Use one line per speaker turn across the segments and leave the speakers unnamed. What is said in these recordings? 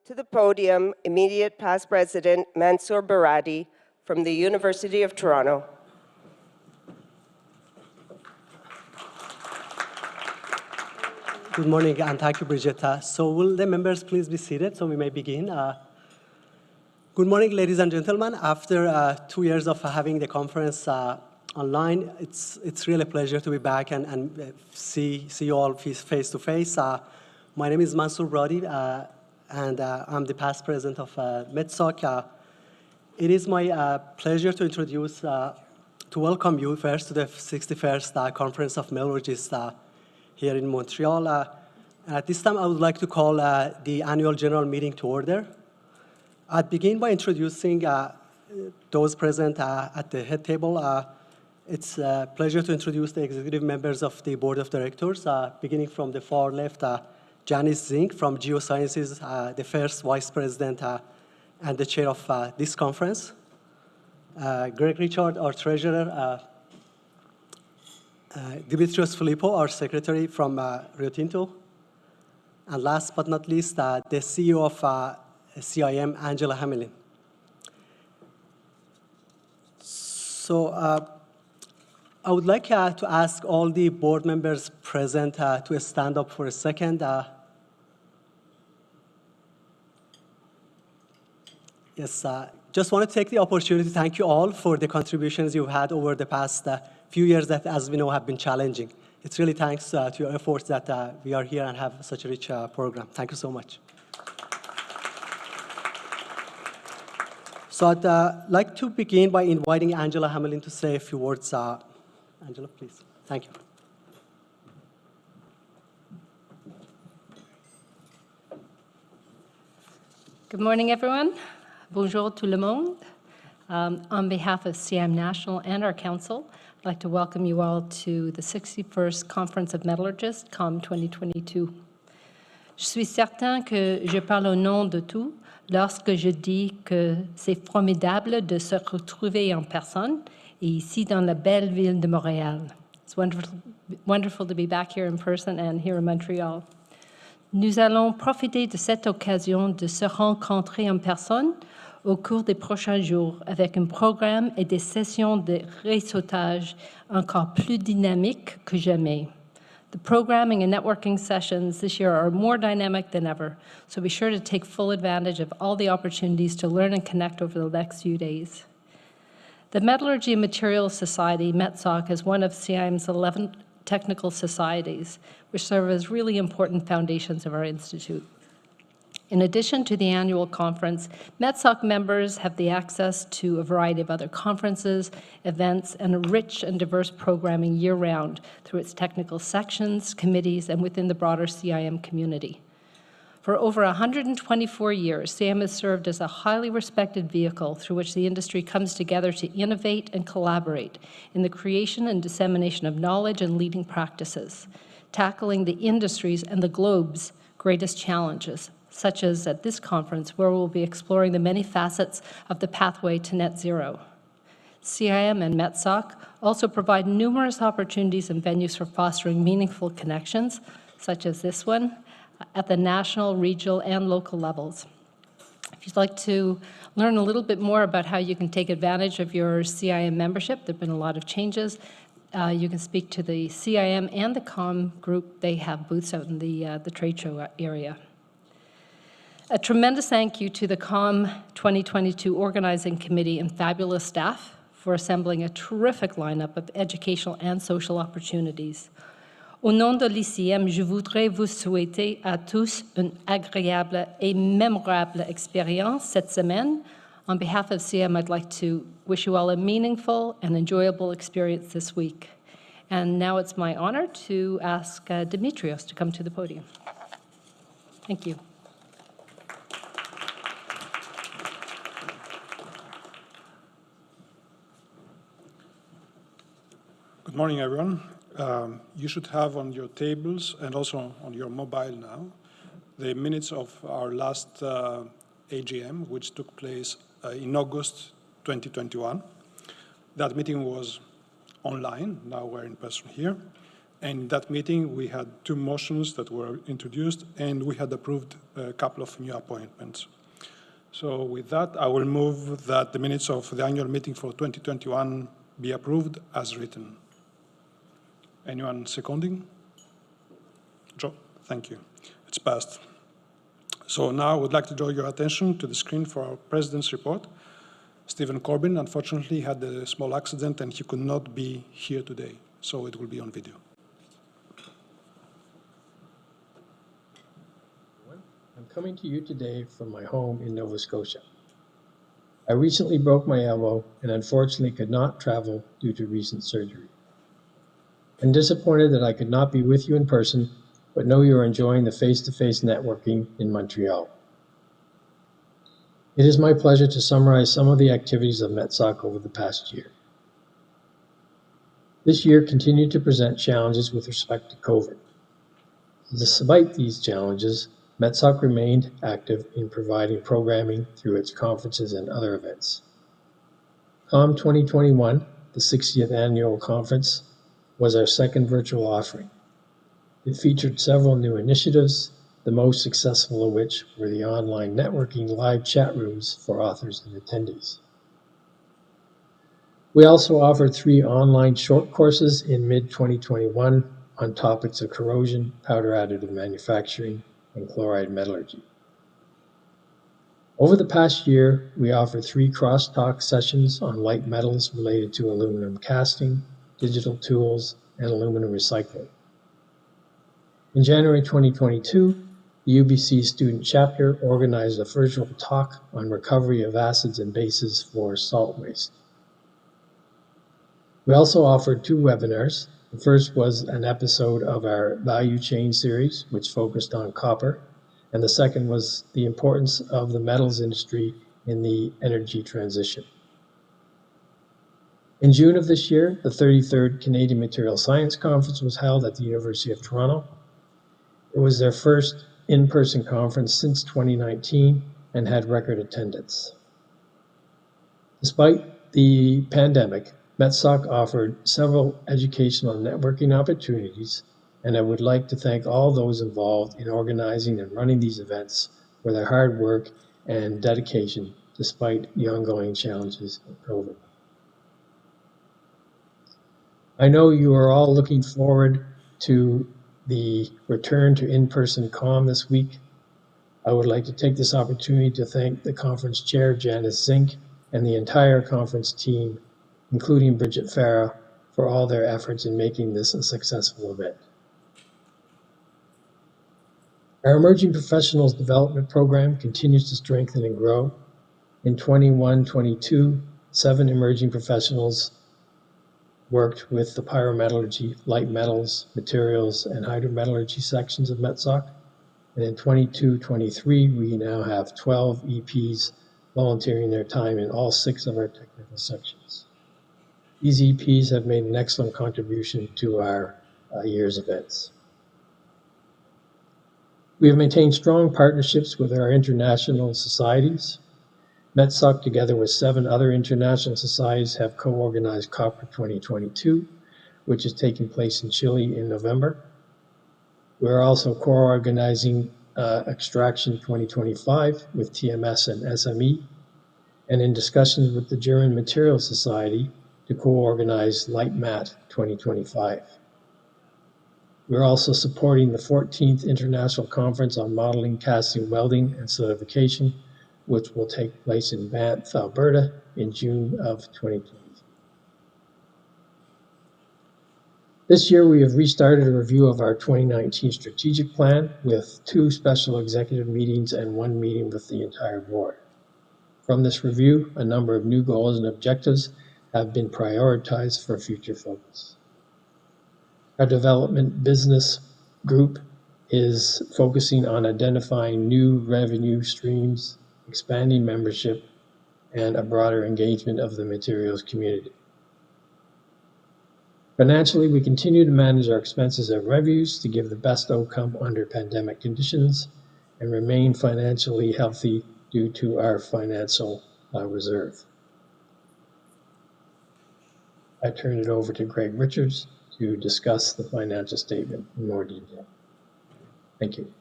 To the podium, immediate past president Mansour Baradi from the University of Toronto.
Good morning, and thank you, Brigitte. So will the members please be seated so we may begin? Good morning, ladies and gentlemen. After 2 years of having the conference online, it's really a pleasure to be back and see you all face to face. My name is Mansour Baradi, and I'm the past president of MetSoc. It is my pleasure to introduce, to welcome you first to the 61st Conference of Metallurgists here in Montreal. At this time, I would like to call the annual general meeting to order. I'd begin by introducing those present at the head table. It's a pleasure to introduce the executive members of the board of directors, beginning from the far left, Janice Zink from Geosciences, the first vice president and the chair of this conference. Greg Richard, our treasurer. Dimitrios Filippo, our secretary from Rio Tinto. And last but not least, the CEO of CIM, Angela Hamilton. So I would like to ask all the board members present to stand up for a second. Yes, just want to take the opportunity to thank you all for the contributions you've had over the past few years that, as we know, have been challenging. It's really thanks to your efforts that we are here and have such a rich program. Thank you so much. So I'd like to begin by inviting Angela Hamilton to say a few words. Angela, please. Thank you.
Good morning, everyone. Bonjour tout le monde. On behalf of CIM National and our council, I'd like to welcome you all to the 61st Conference of Metallurgists, COM 2022. Je suis certain que je parle au nom de tous lorsque je dis que c'est formidable de se retrouver en personne et ici dans la belle ville de Montréal. It's wonderful to be back here in person and here in Montreal. Nous allons profiter de cette occasion de se rencontrer en personne au cours des prochains jours avec un programme et des sessions de réseautage encore plus dynamiques que jamais. The programming and networking sessions this year are more dynamic than ever, so be sure to take full advantage of all the opportunities to learn and connect over the next few days. The Metallurgy and Materials Society, MetSoc, is one of CIM's 11 technical societies, which serve as really important foundations of our institute. In addition to the annual conference, MetSoc members have the access to a variety of other conferences, events, and a rich and diverse programming year-round through its technical sections, committees, and within the broader CIM community. For over 124 years, CIM has served as a highly respected vehicle through which the industry comes together to innovate and collaborate in the creation and dissemination of knowledge and leading practices, tackling the industry's and the globe's greatest challenges, such as at this conference, where we'll be exploring the many facets of the pathway to net zero. CIM and MetSoc also provide numerous opportunities and venues for fostering meaningful connections, such as this one, at the national, regional, and local levels. If you'd like to learn a little bit more about how you can take advantage of your CIM membership, there have been a lot of changes. You can speak to the CIM and the COM group. They have booths out in the trade show area. A tremendous thank you to the COM 2022 Organizing Committee and fabulous staff for assembling a terrific lineup of educational and social opportunities. Au nom de l'ICM, je voudrais vous souhaiter à tous une agréable et mémorable expérience cette semaine. On behalf of CIM, I'd like to wish you all a meaningful and enjoyable experience this week. And now it's my honor to ask Dimitrios to come to the podium. Thank you.
Good morning, everyone. You should have on your tables and also on your mobile now the minutes of our last AGM, which took place in August 2021. That meeting was online. Now we're in person here. And in that meeting, we had 2 motions that were introduced, and we had approved a couple of new appointments. So with that, I will move that the minutes of the annual meeting for 2021 be approved as written. Anyone seconding? Joe, thank you. It's passed. So now I would like to draw your attention to the screen for our President's report. Stephen Corbyn, unfortunately, had a small accident and he could not be here today, so it will be on video.
I'm coming to you today from my home in Nova Scotia. I recently broke my elbow and unfortunately could not travel due to recent surgery. I'm disappointed that I could not be with you in person, but know you are enjoying the face-to-face networking in Montreal. It is my pleasure to summarize some of the activities of MetSoc over the past year. This year continued to present challenges with respect to COVID. Despite these challenges, MetSoc remained active in providing programming through its conferences and other events. COM 2021, the 60th annual conference, was our second virtual offering. It featured several new initiatives, the most successful of which were the online networking live chat rooms for authors and attendees. We also offered 3 online short courses in mid-2021 on topics of corrosion, powder additive manufacturing, and chloride metallurgy. Over the past year, we offered 3 crosstalk sessions on light metals related to aluminum casting, digital tools, and aluminum recycling. In January 2022, the UBC student chapter organized a virtual talk on recovery of acids and bases for salt waste. We also offered 2 webinars. The first was an episode of our Value Chain series, which focused on copper, and the second was the importance of the metals industry in the energy transition. In June of this year, the 33rd Canadian Material Science Conference was held at the University of Toronto. It was their first in-person conference since 2019 and had record attendance. Despite the pandemic, MetSoc offered several educational and networking opportunities, and I would like to thank all those involved in organizing and running these events for their hard work and dedication despite the ongoing challenges of COVID. I know you are all looking forward to the return to in-person COM this week. I would like to take this opportunity to thank the conference chair, Janice Zink, and the entire conference team, including Bridget Farah, for all their efforts in making this a successful event. Our Emerging Professionals Development Program continues to strengthen and grow. In 21-22, 7 emerging professionals worked with the pyrometallurgy, light metals, materials, and hydrometallurgy sections of MetSoc. And in 22-23, we now have 12 EPs volunteering their time in all 6 of our technical sections. These EPs have made an excellent contribution to our year's events. We have maintained strong partnerships with our international societies. MetSoc, together with 7 other international societies, have co-organized Copper 2022, which is taking place in Chile in November. We're also co-organizing Extraction 2025 with TMS and SME, and in discussions with the German Materials Society to co-organize LightMat 2025. We're also supporting the 14th International Conference on Modeling, Casting, Welding, and Solidification, which will take place in Banff, Alberta in June of 2020. This year, we have restarted a review of our 2019 strategic plan with 2 special executive meetings and 1 meeting with the entire board. From this review, a number of new goals and objectives have been prioritized for future focus. Our development business group is focusing on identifying new revenue streams, expanding membership, and a broader engagement of the materials community. Financially, we continue to manage our expenses and revenues to give the best outcome under pandemic conditions and remain financially healthy due to our financial reserve. I turn it over to Greg Richards to discuss the financial statement in more detail. Thank you.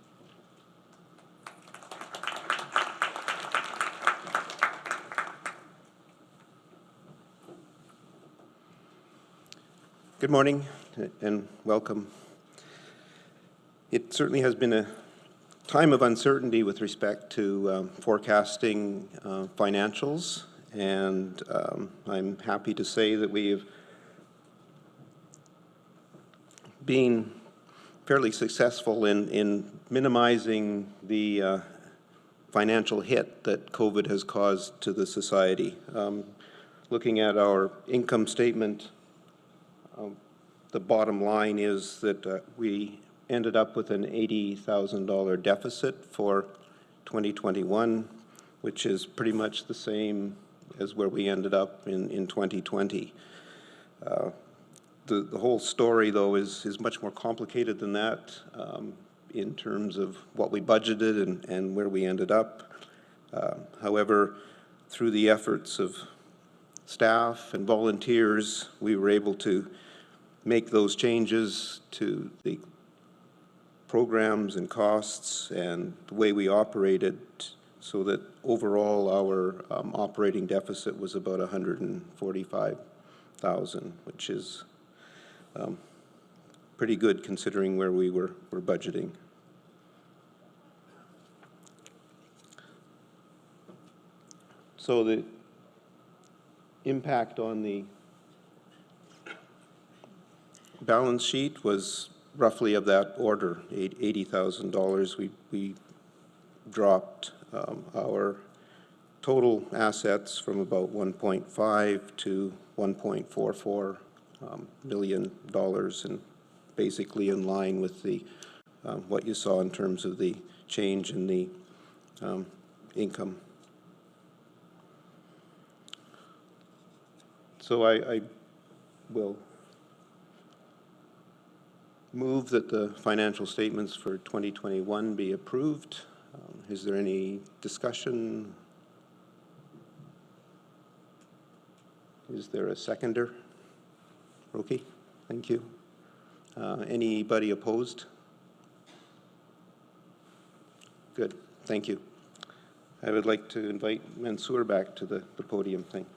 Good morning and welcome. It certainly has been a time of uncertainty with respect to forecasting financials, and I'm happy to say that we have been fairly successful in minimizing the financial hit that COVID has caused to the society. Looking at our income statement, the bottom line is that we ended up with an $80,000 deficit for 2021, which is pretty much the same as where we ended up in 2020. The whole story, though, is much more complicated than that in terms of what we budgeted and where we ended up. However, through the efforts of staff and volunteers, we were able to make those changes to the programs and costs and the way we operated, so that overall our operating deficit was about $145,000, which is pretty good considering where we were budgeting. So the impact on the balance sheet was roughly of that order, $80,000. We dropped our total assets from about 1.5 to 1.44 million dollars, and basically in line with the what you saw in terms of the change in the income. So I will move that the financial statements for 2021 be approved. Is there any discussion? Is there a seconder? Roki, thank you. Anybody opposed? Good, thank you. I would like to invite Mansour back to the podium. Thank you.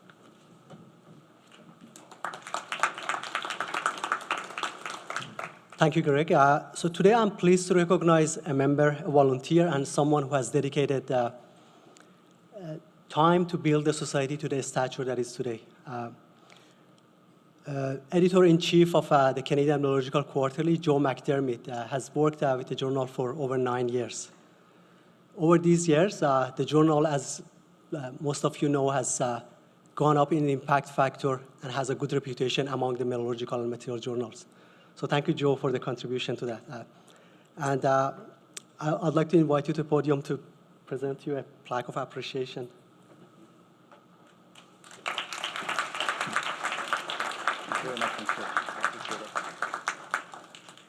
Thank you, Greg. So today I'm pleased to recognize a member, a volunteer, and someone who has dedicated time to build the society to the stature that is today. Editor-in-Chief of the Canadian Metallurgical Quarterly, Joe McDermott, has worked with the journal for over 9 years. Over these years, the journal, as most of you know, has gone up in impact factor and has a good reputation among the metallurgical and material journals. So thank you, Joe, for the contribution to that. And I'd like to invite you to the podium to present you a plaque of appreciation.
Thank you very much, Mr. Appreciate it.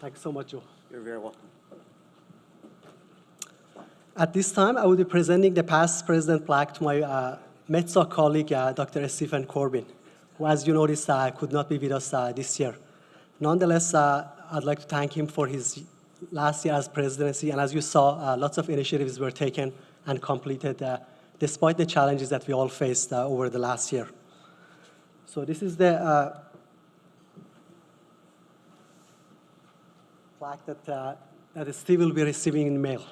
Thank you so much, Joe.
You're very welcome.
At this time, I will be presenting the past president plaque to my MetSoc colleague, Dr. Stephen Corbin, who, as you noticed, could not be with us this year. Nonetheless, I'd like to thank him for his last year as presidency, and as you saw, lots of initiatives were taken and completed despite the challenges that we all faced over the last year. So this is the plaque that Steve will be receiving in mail.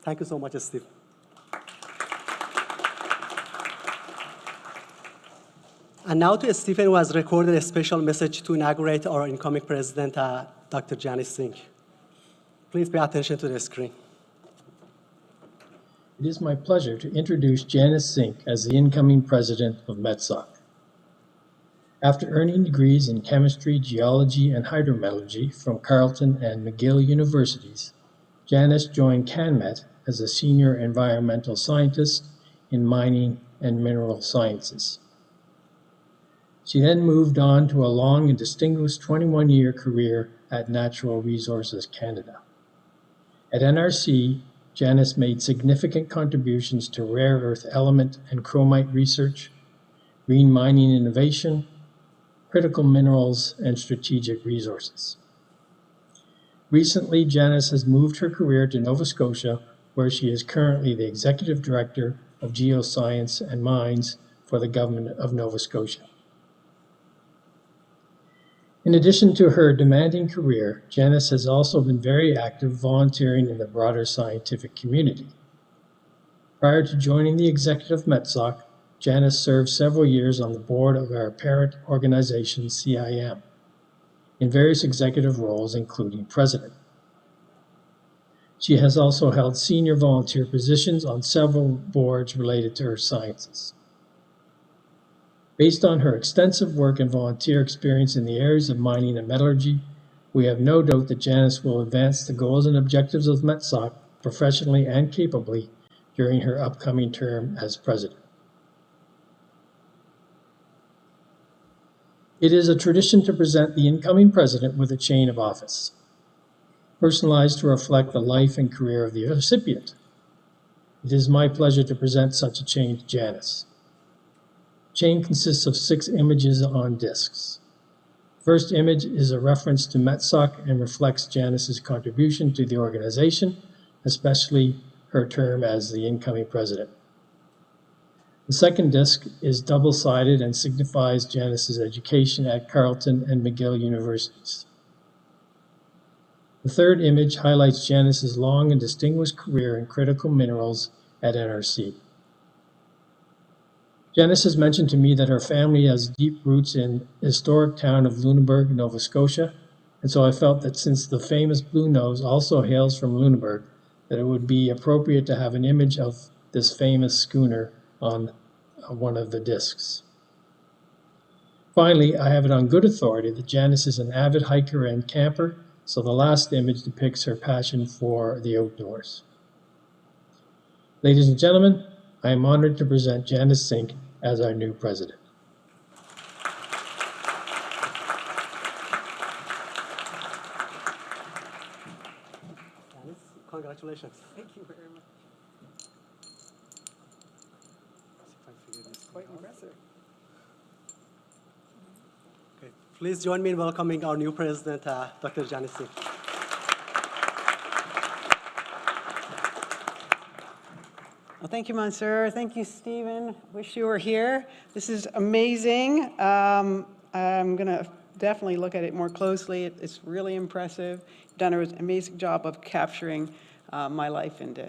Thank you so much, Steve. And now to Stephen, who has recorded a special message to inaugurate our incoming president, Dr. Janice Singh. Please pay attention to the screen.
It is my pleasure to introduce Janice Singh as the incoming president of MetSoc. After earning degrees in chemistry, geology, and hydrometallurgy from Carleton and McGill Universities, Janice joined CanMet as a senior environmental scientist in mining and mineral sciences. She then moved on to a long and distinguished 21-year career at Natural Resources Canada. At NRC, Janice made significant contributions to rare earth element and chromite research, green mining innovation, critical minerals, and strategic resources. Recently, Janice has moved her career to Nova Scotia, where she is currently the Executive Director of Geoscience and Mines for the Government of Nova Scotia. In addition to her demanding career, Janice has also been very active volunteering in the broader scientific community. Prior to joining the executive MetSoc, Janice served several years on the board of our parent organization, CIM, in various executive roles, including president. She has also held senior volunteer positions on several boards related to her sciences. Based on her extensive work and volunteer experience in the areas of mining and metallurgy, we have no doubt that Janice will advance the goals and objectives of MetSoc professionally and capably during her upcoming term as president. It is a tradition to present the incoming president with a chain of office, personalized to reflect the life and career of the recipient. It is my pleasure to present such a chain to Janice. The chain consists of 6 images on discs. The first image is a reference to MetSoc and reflects Janice's contribution to the organization, especially her term as the incoming president. The second disc is double-sided and signifies Janice's education at Carleton and McGill universities. The third image highlights Janice's long and distinguished career in critical minerals at NRC. Janice has mentioned to me that her family has deep roots in the historic town of Lunenburg, Nova Scotia, and so I felt that since the famous Blue Nose also hails from Lunenburg, that it would be appropriate to have an image of this famous schooner on one of the discs. Finally, I have it on good authority that Janice is an avid hiker and camper, so the last image depicts her passion for the outdoors. Ladies and gentlemen, I am honored to present Janice Sink as our new president.
Janice, congratulations. Thank you very much.
Quite impressive.
Okay. Please join me in welcoming our new president, Dr. Janice Sink.
Well, thank you, Monsieur. Thank you, Stephen. Wish you were here. This is amazing. I'm going to definitely look at it more closely. It's really impressive. You've done an amazing job of capturing my life into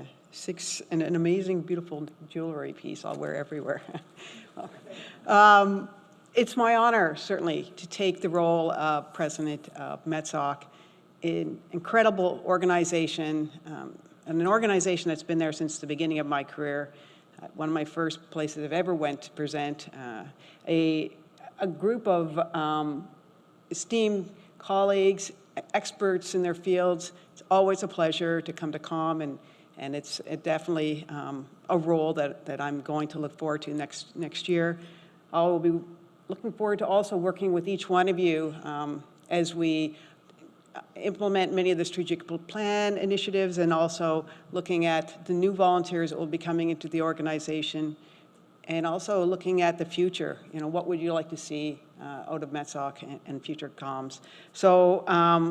an amazing, beautiful jewelry piece I'll wear everywhere. It's my honor, certainly, to take the role of president of MetSoc, an incredible organization, and an organization that's been there since the beginning of my career. One of my first places I've ever went to present, a group of esteemed colleagues, experts in their fields. It's always a pleasure to come to COM, and it's definitely a role that I'm going to look forward to next year. I will be looking forward to also working with each one of you as we implement many of the strategic plan initiatives, and also looking at the new volunteers that will be coming into the organization, and also looking at the future. You know, what would you like to see out of MetSoc and future comms? So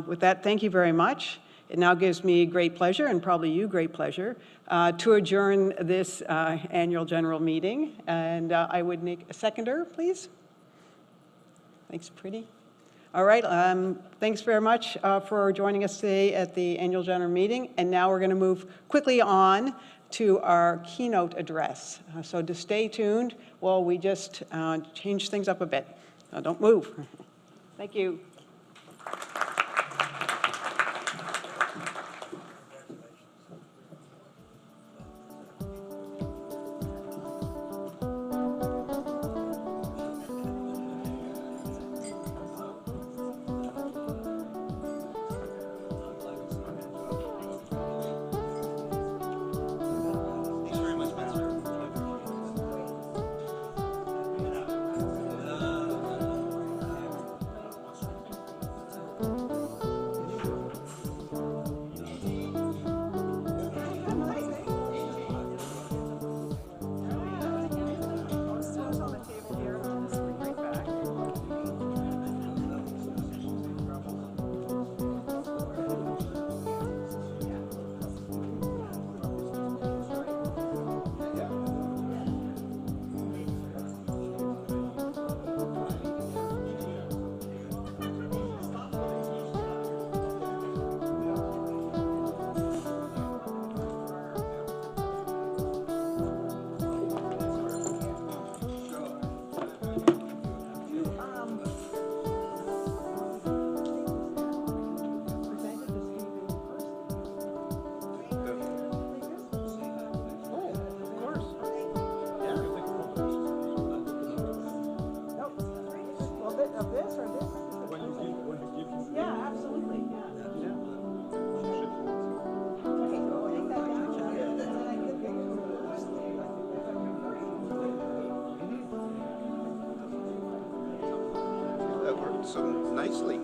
with that, thank you very much. It now gives me great pleasure, and probably you great pleasure, to adjourn this annual general meeting. And I would make a seconder, please. Thanks, Pretty. All right, thanks very much for joining us today at the annual general meeting. And now we're going to move quickly on to our keynote address. So to stay tuned while we just change things up a bit. Don't move. Thank you.
so nicely.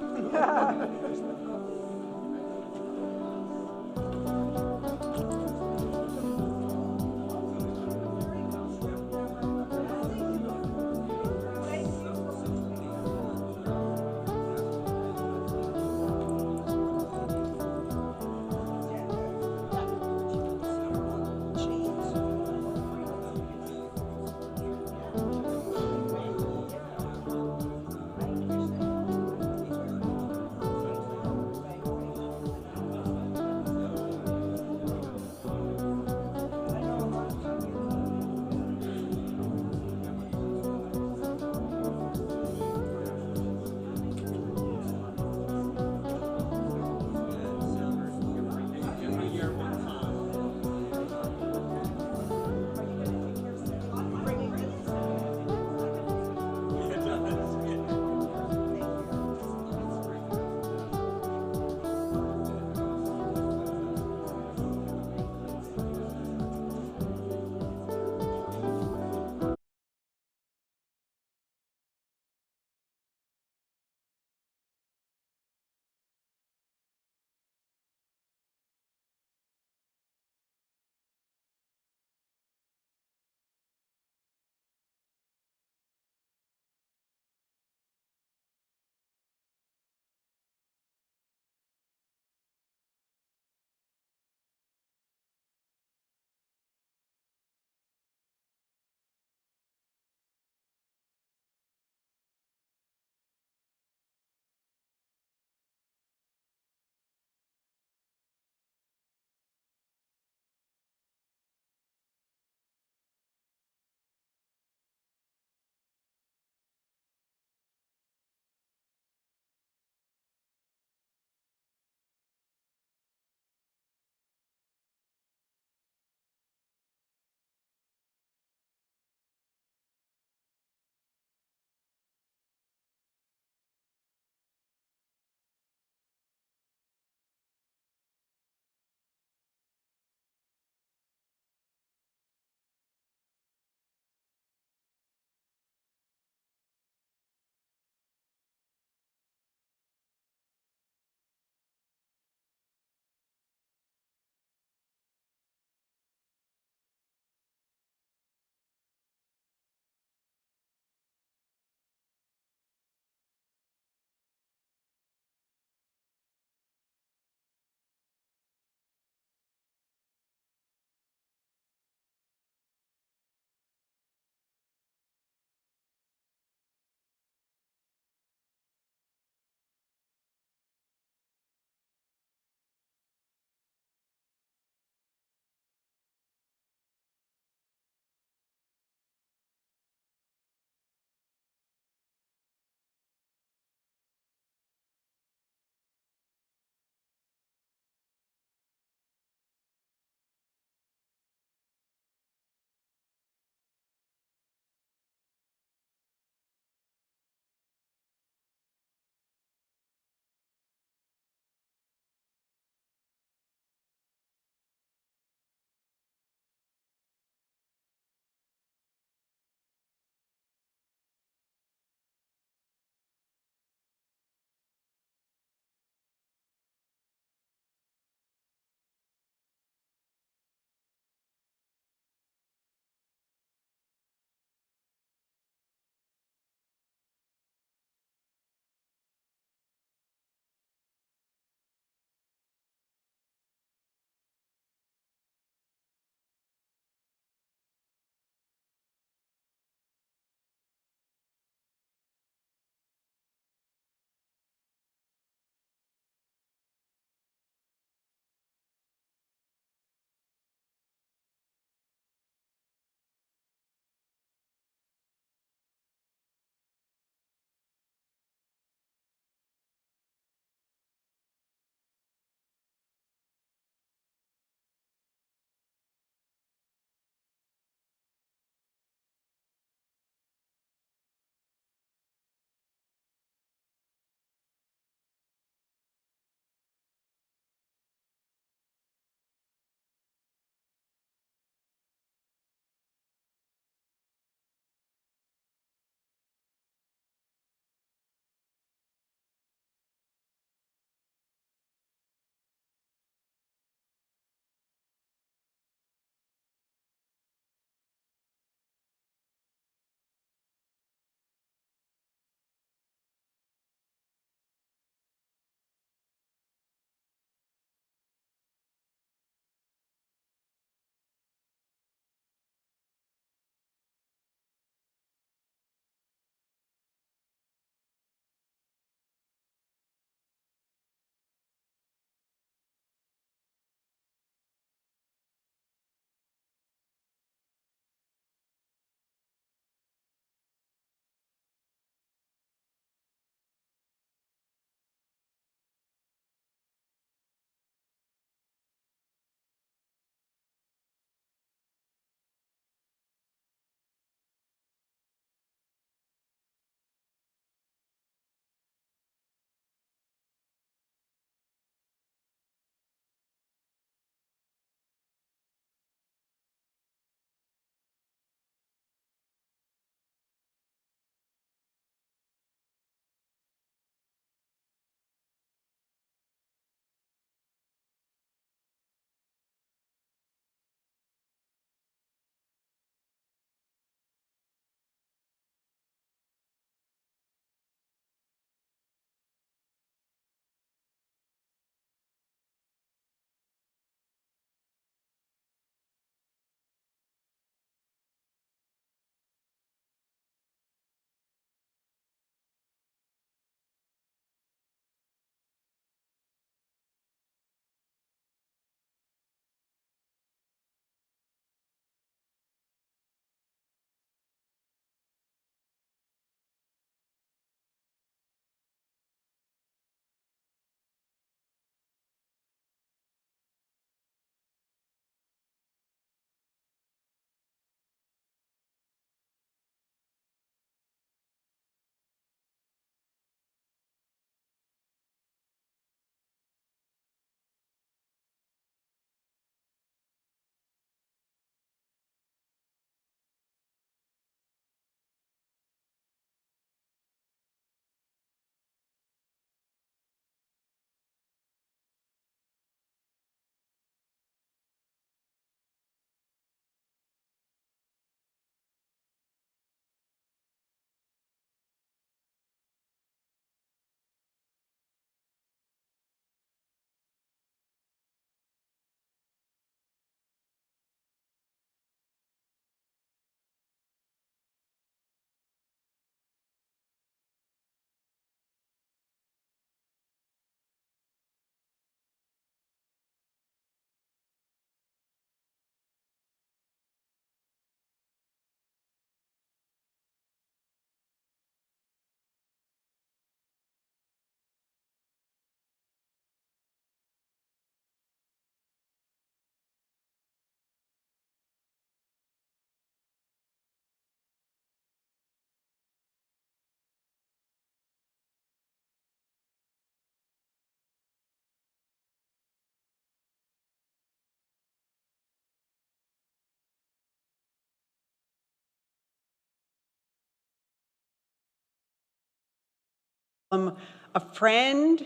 a friend.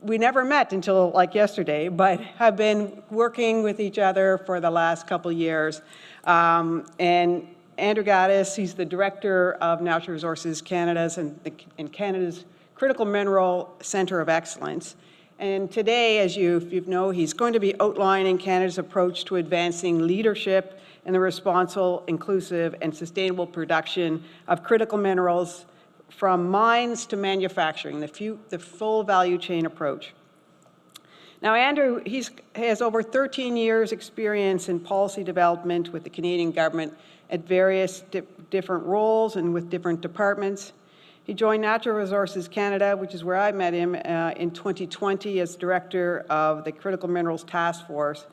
We never met until like yesterday, but have been working with each other for the last couple years. And Andrew Gaddis, he's the Director of Natural Resources Canada's and Canada's Critical Mineral Centre of Excellence. And today, as you know, he's going to be outlining Canada's approach to advancing leadership in the responsible, inclusive, and sustainable production of critical minerals from mines to manufacturing, the full value chain approach. Now, Andrew, has over 13 years' experience in policy development with the Canadian government at various different roles and with different departments. He joined Natural Resources Canada, which is where I met him in 2020 as Director of the Critical Minerals Task Force,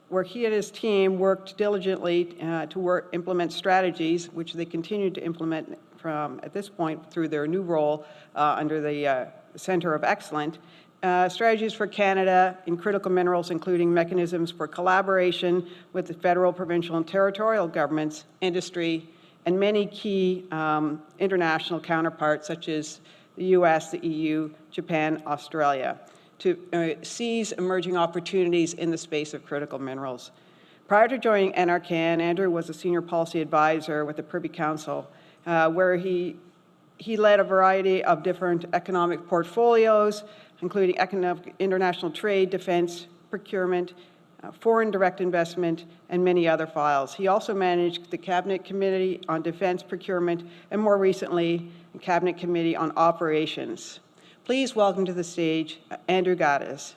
where he and his team worked diligently to implement strategies, which they continue to implement from, at this point, through their new role under the Centre of Excellence. Strategies for Canada in critical minerals, including mechanisms for collaboration with the federal, provincial, and territorial governments, industry, and many key international counterparts, such as the US, the EU, Japan, Australia, to seize emerging opportunities in the space of critical minerals. Prior to joining NRCan, Andrew was a senior policy advisor with the Privy Council, where he led a variety of different economic portfolios, including international trade, defense, procurement, foreign direct investment, and many other files. He also managed the Cabinet Committee on Defense Procurement, and more recently, the Cabinet Committee on Operations. Please welcome to the stage Andrew Gaddis.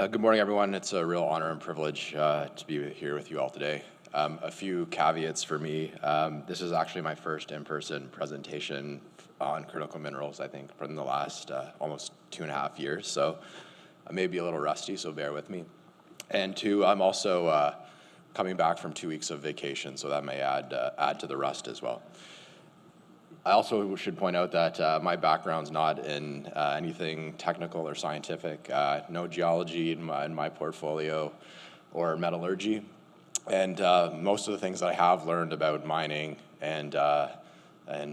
Good morning, everyone. It's a real honor and privilege to be here with you all today. A few caveats for me. This is actually my first in-person presentation on critical minerals, I think, from the last almost 2.5 years. So I may be a little rusty, so bear with me. And two, I'm also coming back from 2 weeks of vacation, so that may add to the rust as well. I also should point out that my background's not in anything technical or scientific. No geology in my portfolio or metallurgy. And most of the things that I have learned about mining and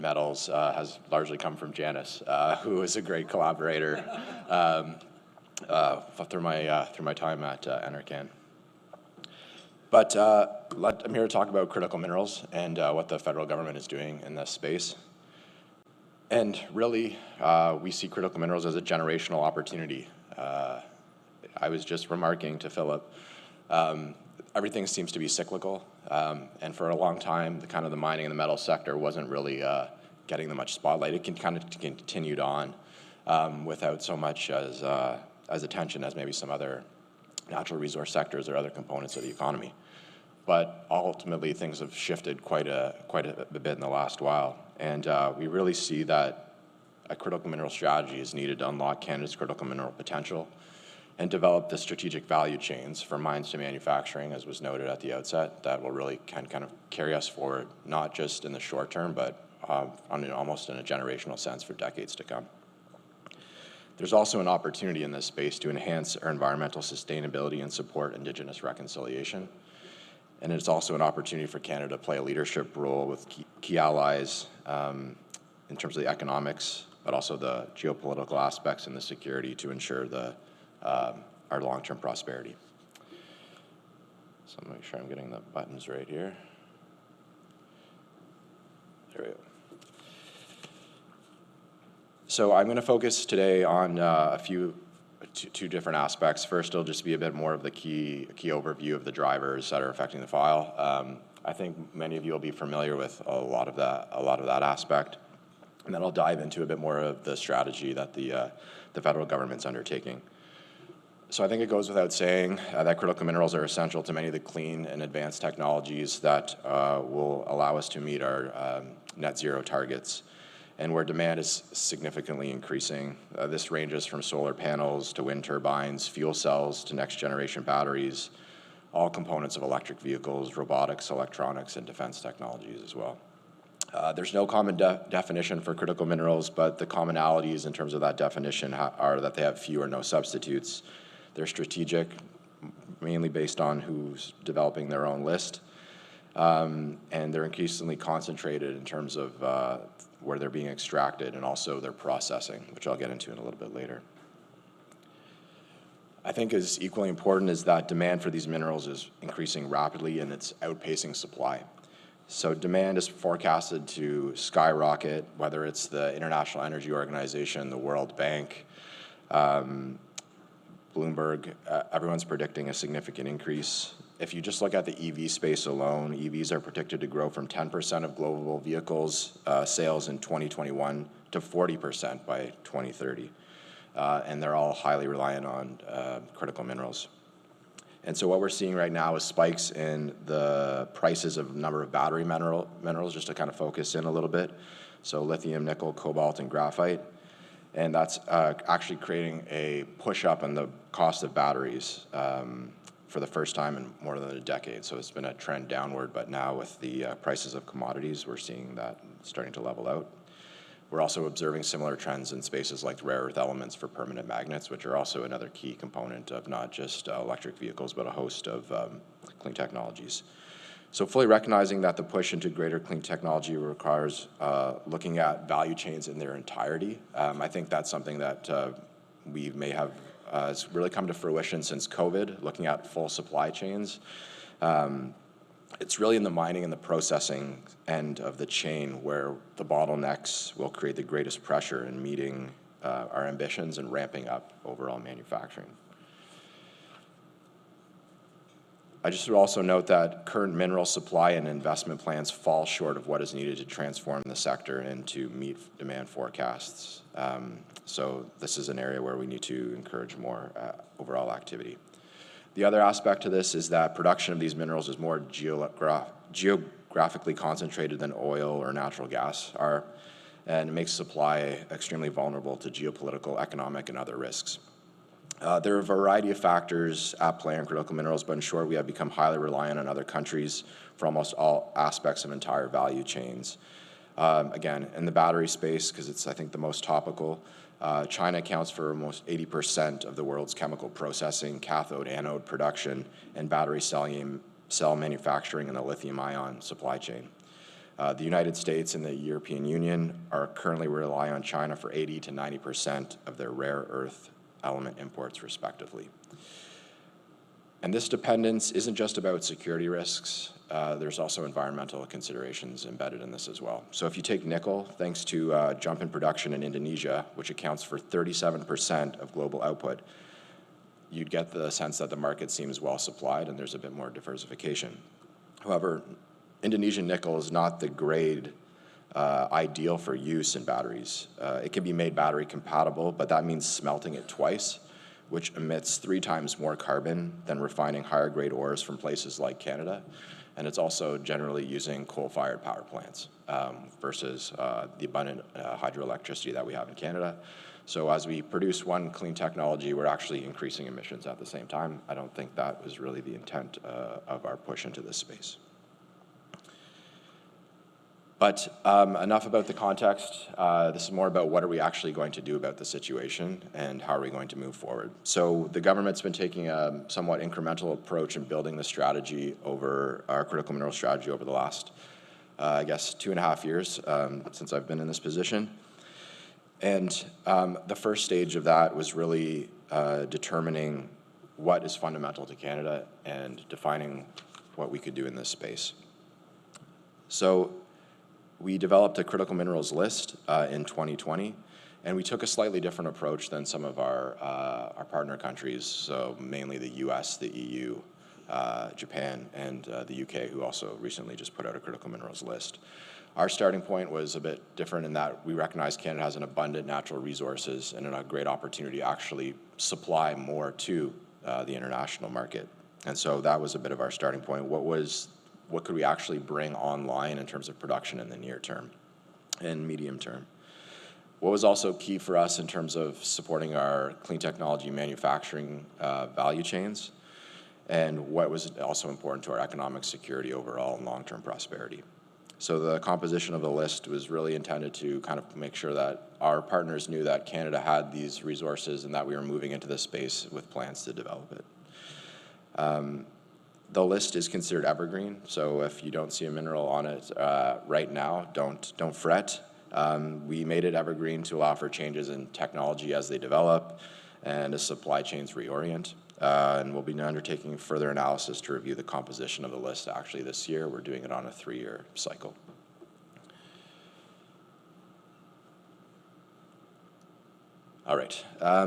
metals has largely come from Janice, who is a great collaborator through my time at NRCan. But I'm here to talk about critical minerals and what the federal government is doing in this space. And really, we see critical minerals as a generational opportunity. I was just remarking to Philip, everything seems to be cyclical, and for a long time, the mining and the metal sector wasn't really getting much spotlight. It continued on without so much as attention as maybe some other natural resource sectors or other components of the economy. But ultimately, things have shifted quite a bit in the last while. And we really see that a critical mineral strategy is needed to unlock Canada's critical mineral potential and develop the strategic value chains from mines to manufacturing, as was noted at the outset, that will really kind of carry us forward, not just in the short term, but almost in a generational sense for decades to come. There's also an opportunity in this space to enhance our environmental sustainability and support Indigenous reconciliation. And it's also an opportunity for Canada to play a leadership role with key allies in terms of the economics, but also the geopolitical aspects and the security to ensure our long-term prosperity. So I'm make sure I'm getting the buttons right here. There we go. So I'm going to focus today on two different aspects. First, it'll just be a bit more of the key overview of the drivers that are affecting the file. I think many of you will be familiar with a lot of that aspect, and then I'll dive into a bit more of the strategy that the federal government's undertaking. So I think it goes without saying that critical minerals are essential to many of the clean and advanced technologies that will allow us to meet our net zero targets, and where demand is significantly increasing. This ranges from solar panels to wind turbines, fuel cells to next generation batteries, all components of electric vehicles, robotics, electronics, and defense technologies as well. There's no common definition for critical minerals, but the commonalities in terms of that definition are that they have few or no substitutes. They're strategic, mainly based on who's developing their own list, and they're increasingly concentrated in terms of where they're being extracted and also their processing, which I'll get into in a little bit later. I think is equally important is that demand for these minerals is increasing rapidly and it's outpacing supply. So demand is forecasted to skyrocket, whether it's the International Energy Organization, the World Bank, Bloomberg, everyone's predicting a significant increase. If you just look at the EV space alone, EVs are predicted to grow from 10% of global vehicles sales in 2021 to 40% by 2030. And they're all highly reliant on critical minerals. And so what we're seeing right now is spikes in the prices of a number of battery minerals, just to kind of focus in a little bit. So lithium, nickel, cobalt, and graphite. And that's actually creating a push up in the cost of batteries for the first time in more than a decade. So it's been a trend downward, but now with the prices of commodities, we're seeing that starting to level out. We're also observing similar trends in spaces like rare earth elements for permanent magnets, which are also another key component of not just electric vehicles, but a host of clean technologies. So fully recognizing that the push into greater clean technology requires looking at value chains in their entirety. I think that's something that we may have has really come to fruition since COVID, looking at full supply chains. It's really in the mining and the processing end of the chain where the bottlenecks will create the greatest pressure in meeting our ambitions and ramping up overall manufacturing. I just would also note that current mineral supply and investment plans fall short of what is needed to transform the sector and to meet demand forecasts. So this is an area where we need to encourage more overall activity. The other aspect to this is that production of these minerals is more geographically concentrated than oil or natural gas are, and it makes supply extremely vulnerable to geopolitical, economic, and other risks. There are a variety of factors at play in critical minerals, but in short, we have become highly reliant on other countries for almost all aspects of entire value chains. Again, in the battery space, because it's, I think, the most topical, China accounts for almost 80% of the world's chemical processing, cathode, anode production, and battery cell manufacturing in the lithium-ion supply chain. The United States and the European Union are currently rely on China for 80 to 90% of their rare earth element imports, respectively. And this dependence isn't just about security risks. There's also environmental considerations embedded in this as well. So if you take nickel, thanks to a jump in production in Indonesia, which accounts for 37% of global output, you'd get the sense that the market seems well supplied and there's a bit more diversification. However, Indonesian nickel is not the grade ideal for use in batteries. It can be made battery compatible, but that means smelting it twice, which emits 3 times more carbon than refining higher grade ores from places like Canada. And it's also generally using coal-fired power plants versus the abundant hydroelectricity that we have in Canada. So as we produce one clean technology, we're actually increasing emissions at the same time. I don't think that was really the intent of our push into this space. But enough about the context. This is more about what are we actually going to do about the situation and how are we going to move forward. So the government's been taking a somewhat incremental approach in building the strategy over our critical mineral strategy over the last, I guess, 2.5 years since I've been in this position. And the first stage of that was really determining what is fundamental to Canada and defining what we could do in this space. So we developed a critical minerals list in 2020, and we took a slightly different approach than some of our partner countries, so mainly the US, the EU, Japan, and the UK, who also recently just put out a critical minerals list. Our starting point was a bit different in that we recognize Canada has an abundant natural resources and a great opportunity to actually supply more to the international market. And so that was a bit of our starting point. What could we actually bring online in terms of production in the near term and medium term? What was also key for us in terms of supporting our clean technology manufacturing value chains, and what was also important to our economic security overall and long-term prosperity. So the composition of the list was really intended to kind of make sure that our partners knew that Canada had these resources and that we were moving into this space with plans to develop it. The list is considered evergreen, so if you don't see a mineral on it right now, don't fret. We made it evergreen to allow for changes in technology as they develop and as supply chains reorient. And we'll be undertaking further analysis to review the composition of the list actually this year. We're doing it on a 3-year cycle. All right,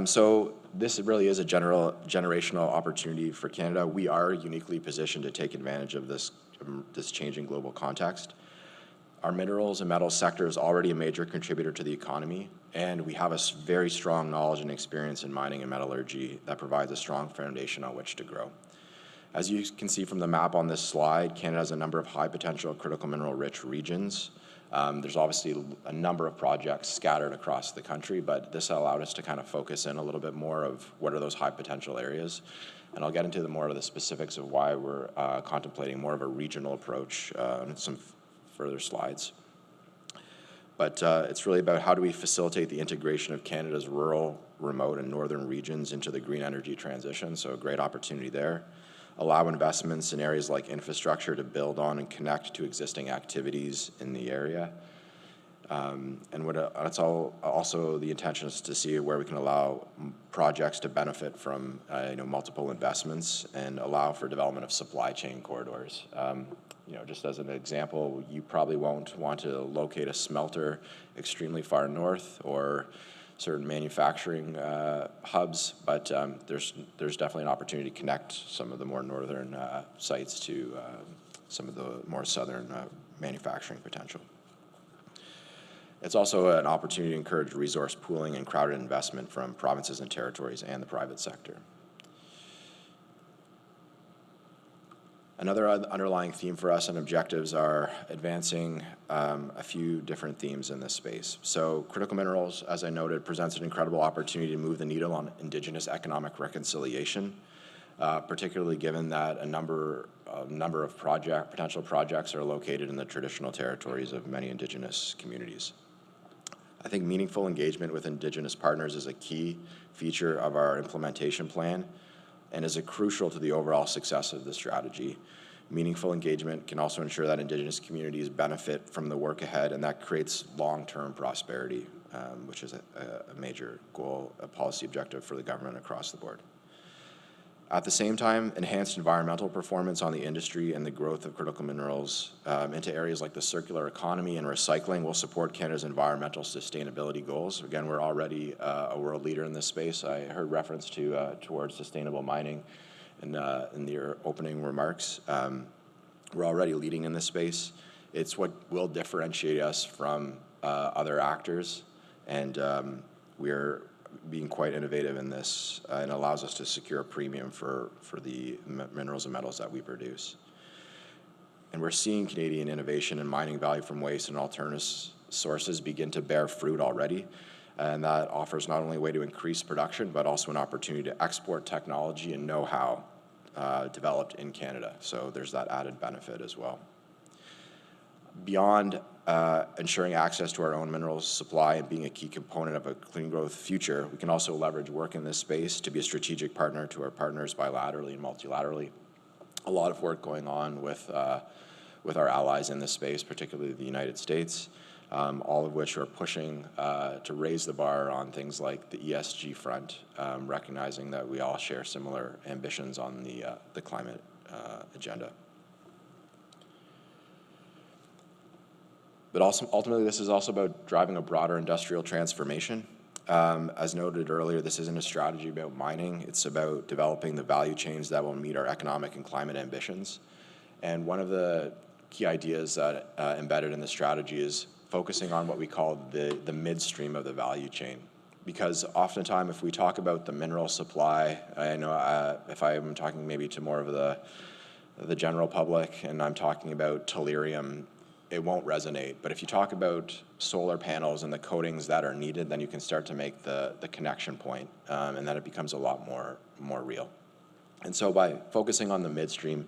so this really is a generational opportunity for Canada. We are uniquely positioned to take advantage of this changing global context. Our minerals and metals sector is already a major contributor to the economy, and we have a very strong knowledge and experience in mining and metallurgy that provides a strong foundation on which to grow. As you can see from the map on this slide, Canada has a number of high potential critical mineral rich regions. There's obviously a number of projects scattered across the country, but this allowed us to kind of focus in a little bit more of what are those high potential areas. And I'll get into more of the specifics of why we're contemplating more of a regional approach in some further slides. But it's really about how do we facilitate the integration of Canada's rural, remote, and northern regions into the green energy transition, so a great opportunity there. Allow investments in areas like infrastructure to build on and connect to existing activities in the area. And it's also the intention is to see where we can allow projects to benefit from multiple investments and allow for development of supply chain corridors. Just as an example, you probably won't want to locate a smelter extremely far north or certain manufacturing hubs, but there's definitely an opportunity to connect some of the more northern sites to some of the more southern manufacturing potential. It's also an opportunity to encourage resource pooling and crowded investment from provinces and territories and the private sector. Another underlying theme for us and objectives are advancing a few different themes in this space. So critical minerals, as I noted, presents an incredible opportunity to move the needle on Indigenous economic reconciliation, particularly given that a number of potential projects are located in the traditional territories of many Indigenous communities. I think meaningful engagement with Indigenous partners is a key feature of our implementation plan and is crucial to the overall success of the strategy. Meaningful engagement can also ensure that Indigenous communities benefit from the work ahead, and that creates long-term prosperity, which is a major goal, a policy objective for the government across the board. At the same time, enhanced environmental performance on the industry and the growth of critical minerals into areas like the circular economy and recycling will support Canada's environmental sustainability goals. Again, we're already a world leader in this space. I heard reference towards sustainable mining in your opening remarks. We're already leading in this space. It's what will differentiate us from other actors, and we're being quite innovative in this and allows us to secure a premium for the minerals and metals that we produce. And we're seeing Canadian innovation and mining value from waste and alternative sources begin to bear fruit already. And that offers not only a way to increase production, but also an opportunity to export technology and know-how developed in Canada. So there's that added benefit as well. Beyond ensuring access to our own minerals supply and being a key component of a clean growth future, we can also leverage work in this space to be a strategic partner to our partners bilaterally and multilaterally. A lot of work going on with our allies in this space, particularly the United States, all of which are pushing to raise the bar on things like the ESG front, recognizing that we all share similar ambitions on the climate agenda. But also, ultimately, this is also about driving a broader industrial transformation. As noted earlier, this isn't a strategy about mining. It's about developing the value chains that will meet our economic and climate ambitions. And one of the key ideas that embedded in the strategy is focusing on what we call the midstream of the value chain. Because oftentimes, if we talk about the mineral supply, I know if I'm talking maybe to more of the general public and I'm talking about tellurium, it won't resonate. But if you talk about solar panels and the coatings that are needed, then you can start to make the connection point, and then it becomes a lot more real. And so by focusing on the midstream,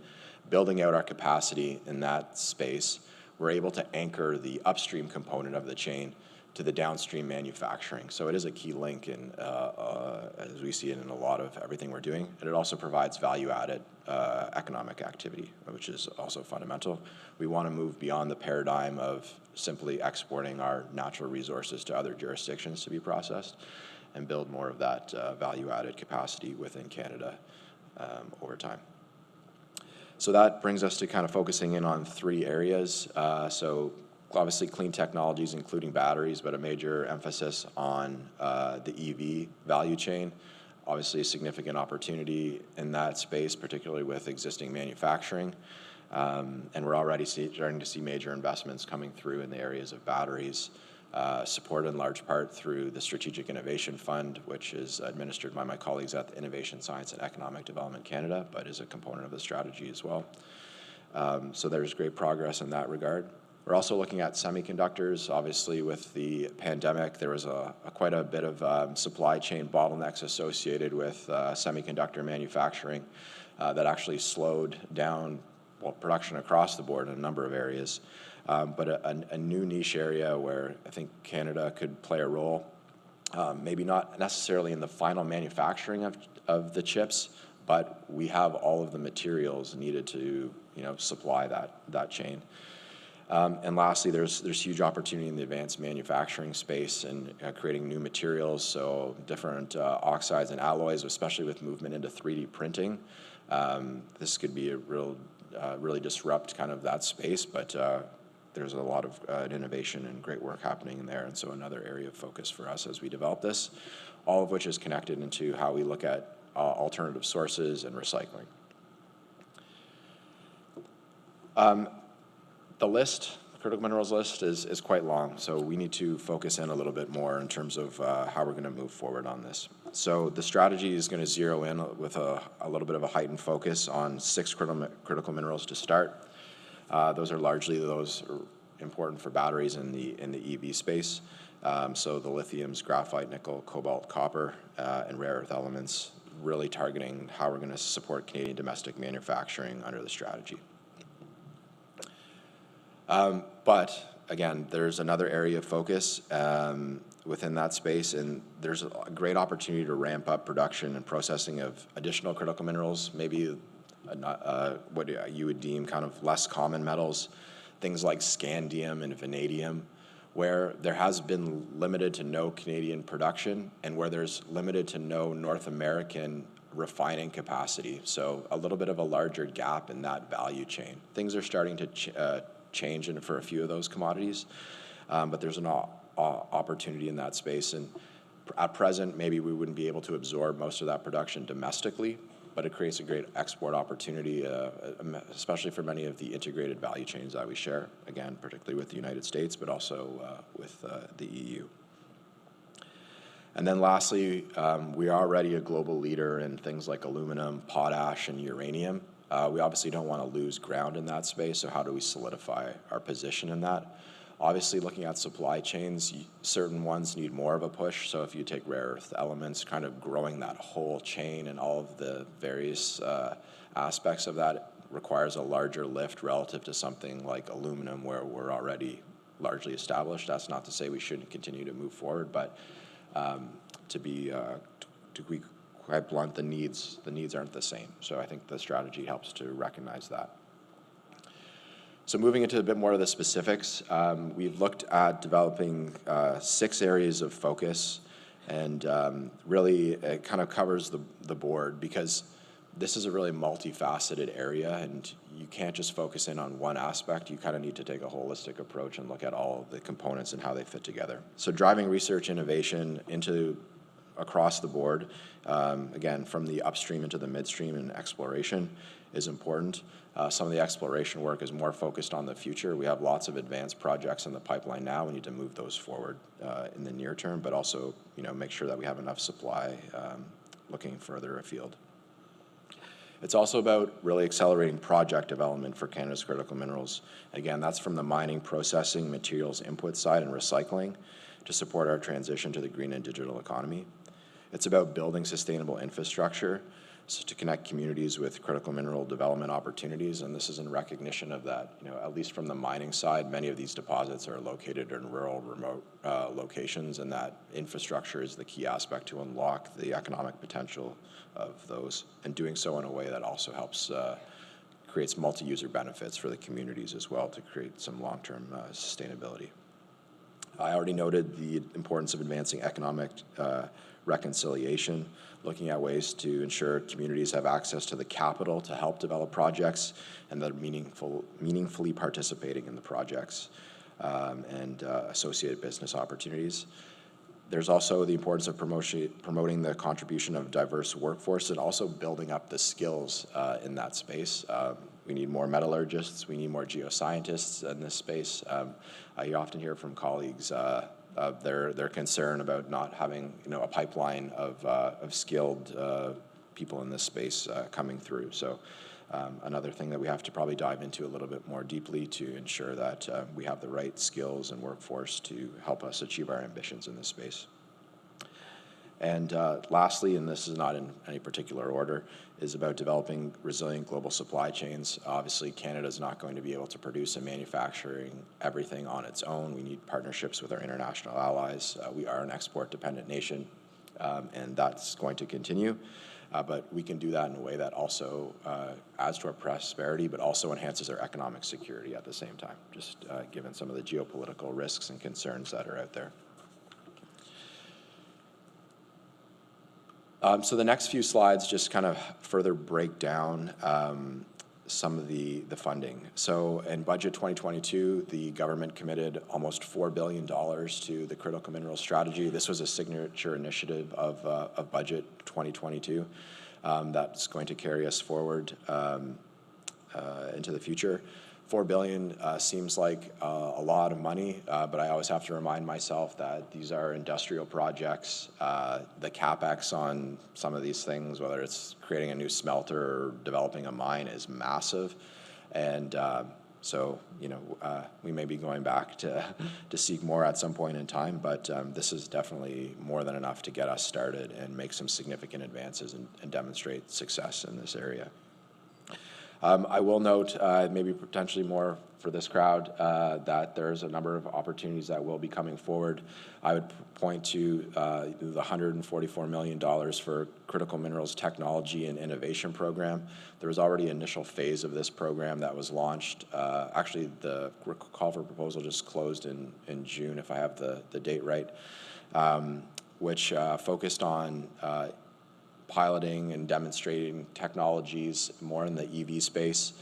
building out our capacity in that space, we're able to anchor the upstream component of the chain to the downstream manufacturing. So it is a key link in, as we see it in a lot of everything we're doing. And it also provides value-added economic activity, which is also fundamental. We want to move beyond the paradigm of simply exporting our natural resources to other jurisdictions to be processed and build more of that value-added capacity within Canada over time. So that brings us to kind of focusing in on 3 areas. So obviously clean technologies, including batteries, but a major emphasis on the EV value chain. Obviously a significant opportunity in that space, particularly with existing manufacturing. And we're already starting to see major investments coming through in the areas of batteries, supported in large part through the Strategic Innovation Fund, which is administered by my colleagues at the Innovation, Science and Economic Development Canada, but is a component of the strategy as well. So there's great progress in that regard. We're also looking at semiconductors. Obviously, with the pandemic, there was quite a bit of supply chain bottlenecks associated with semiconductor manufacturing that actually slowed down production across the board in a number of areas. But a new niche area where I think Canada could play a role, maybe not necessarily in the final manufacturing of the chips, but we have all of the materials needed to supply that chain. And lastly, there's huge opportunity in the advanced manufacturing space and creating new materials, so different oxides and alloys, especially with movement into 3D printing. This could be a really disrupt kind of that space, but there's a lot of innovation and great work happening in there, and so another area of focus for us as we develop this, all of which is connected into how we look at alternative sources and recycling. The list, the critical minerals list, is quite long, so we need to focus in a little bit more in terms of how we're going to move forward on this. So the strategy is going to zero in with a little bit of a heightened focus on 6 critical minerals to start. Those are largely those important for batteries in the EV space. So the lithiums, graphite, nickel, cobalt, copper, and rare earth elements, really targeting how we're going to support Canadian domestic manufacturing under the strategy. But again, there's another area of focus within that space, and there's a great opportunity to ramp up production and processing of additional critical minerals, maybe what you would deem kind of less common metals, things like scandium and vanadium, where there has been limited to no Canadian production and where there's limited to no North American refining capacity. So a little bit of a larger gap in that value chain. Things are starting to change for a few of those commodities, but there's an opportunity in that space. And at present, maybe we wouldn't be able to absorb most of that production domestically, but it creates a great export opportunity, especially for many of the integrated value chains that we share, again, particularly with the United States, but also with the EU. And then lastly, we are already a global leader in things like aluminum, potash, and uranium. We obviously don't want to lose ground in that space, so how do we solidify our position in that? Obviously, looking at supply chains, certain ones need more of a push. So if you take rare earth elements, kind of growing that whole chain and all of the various aspects of that requires a larger lift relative to something like aluminum, where we're already largely established. That's not to say we shouldn't continue to move forward, but to be quite blunt, the needs aren't the same. So I think the strategy helps to recognize that. So moving into a bit more of the specifics, we've looked at developing 6 areas of focus, and really it kind of covers the board, because this is a really multifaceted area, and you can't just focus in on one aspect. You kind of need to take a holistic approach and look at all of the components and how they fit together. So driving research innovation across the board, again, from the upstream into the midstream and exploration is important. Some of the exploration work is more focused on the future. We have lots of advanced projects in the pipeline now. We need to move those forward in the near term, but also make sure that we have enough supply looking further afield. It's also about really accelerating project development for Canada's critical minerals. Again, that's from the mining, processing, materials input side, and recycling to support our transition to the green and digital economy. It's about building sustainable infrastructure so to connect communities with critical mineral development opportunities, and this is in recognition of that, at least from the mining side, many of these deposits are located in rural, remote locations, and that infrastructure is the key aspect to unlock the economic potential of those, and doing so in a way that also helps creates multi-user benefits for the communities as well to create some long-term sustainability. I already noted the importance of advancing economic reconciliation, looking at ways to ensure communities have access to the capital to help develop projects and that are meaningfully participating in the projects and associated business opportunities. There's also the importance of promoting the contribution of diverse workforce and also building up the skills in that space. We need more metallurgists, we need more geoscientists in this space. You often hear from colleagues of their concern about not having a pipeline of skilled people in this space coming through. So another thing that we have to probably dive into a little bit more deeply to ensure that we have the right skills and workforce to help us achieve our ambitions in this space. And lastly, and this is not in any particular order, is about developing resilient global supply chains. Obviously, Canada is not going to be able to produce and manufacturing everything on its own. We need partnerships with our international allies. We are an export-dependent nation, and that's going to continue. But we can do that in a way that also adds to our prosperity, but also enhances our economic security at the same time, just given some of the geopolitical risks and concerns that are out there. So the next few slides just kind of further break down some of the funding. So in budget 2022, the government committed almost $4 billion to the critical minerals strategy. This was a signature initiative of budget 2022 that's going to carry us forward into the future. $4 billion seems like a lot of money, but I always have to remind myself that these are industrial projects. The CapEx on some of these things, whether it's creating a new smelter or developing a mine, is massive. And so, we may be going back to seek more at some point in time, but this is definitely more than enough to get us started and make some significant advances and demonstrate success in this area. I will note, maybe potentially more for this crowd, that there's a number of opportunities that will be coming forward. I would point to the $144 million for Critical Minerals Technology and Innovation Program. There was already an initial phase of this program that was launched. Actually, the call for proposal just closed in June, if I have the date right, which focused on piloting and demonstrating technologies more in the EV space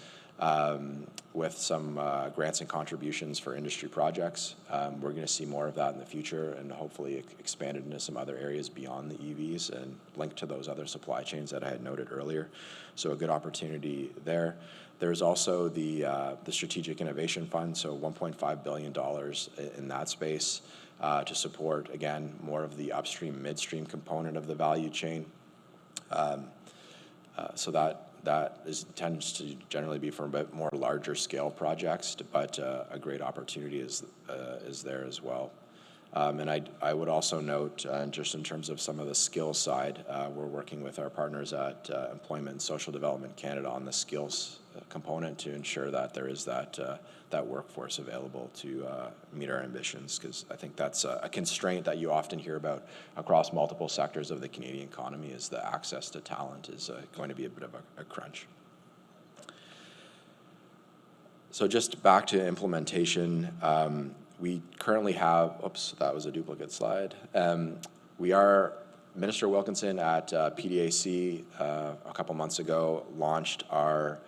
with some grants and contributions for industry projects. We're going to see more of that in the future and hopefully expanded into some other areas beyond the EVs and linked to those other supply chains that I had noted earlier. So a good opportunity there. There's also the Strategic Innovation Fund, so $1.5 billion in that space to support, again, more of the upstream, midstream component of the value chain. So that tends to generally be for a bit more larger scale projects, but a great opportunity is there as well. And I would also note, just in terms of some of the skills side, we're working with our partners at Employment and Social Development Canada on the skills component to ensure that there is that workforce available to meet our ambitions, because I think that's a constraint that you often hear about across multiple sectors of the Canadian economy, is the access to talent is going to be a bit of a crunch. So just back to implementation, we currently have, oops, that was a duplicate slide. Minister Wilkinson at PDAC a couple months ago launched our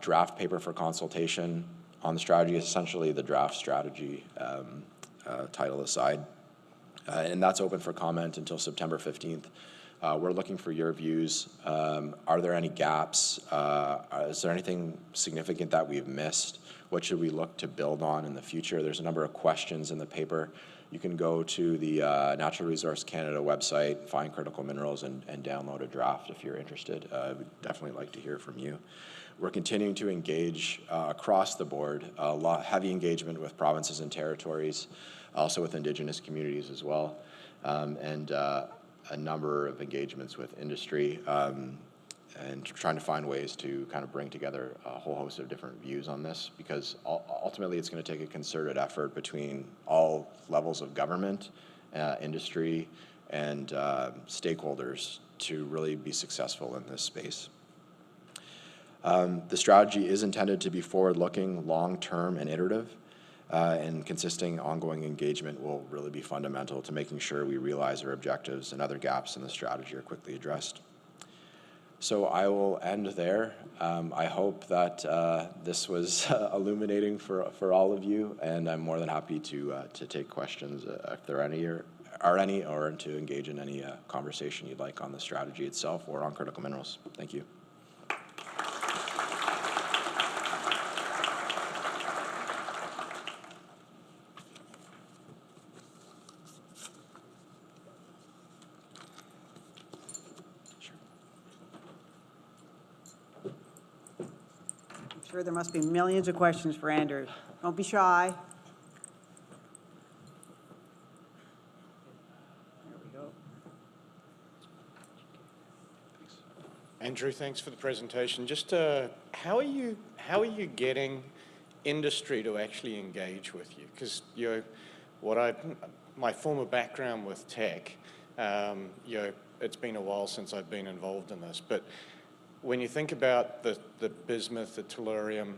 draft paper for consultation on the strategy, essentially the draft strategy title aside. And that's open for comment until September 15th. We're looking for your views. Are there any gaps? Is there anything significant that we've missed? What should we look to build on in the future? There's a number of questions in the paper. You can go to the Natural Resource Canada website, find critical minerals, and download a draft if you're interested. We'd definitely like to hear from you. We're continuing to engage across the board, heavy engagement with provinces and territories, also with Indigenous communities as well, and a number of engagements with industry. and trying to find ways to kind of bring together a whole host of different views on this, because ultimately it's going to take a concerted effort between all levels of government, industry, and stakeholders to really be successful in this space. The strategy is intended to be forward-looking, long-term, and iterative, and consistent ongoing engagement will really be fundamental to making sure we realize our objectives and other gaps in the strategy are quickly addressed. So I will end there. I hope that this was illuminating for all of you, and I'm more than happy to take questions if there are any, or to engage in any conversation you'd like on the strategy itself or on critical minerals. Thank you.
I'm sure there must be millions of questions for Andrew. Don't be shy. There we go.
Andrew, thanks for the presentation. Just how are you getting industry to actually engage with you? Because my former background with tech, it's been a while since I've been involved in this, but when you think about the bismuth, the tellurium,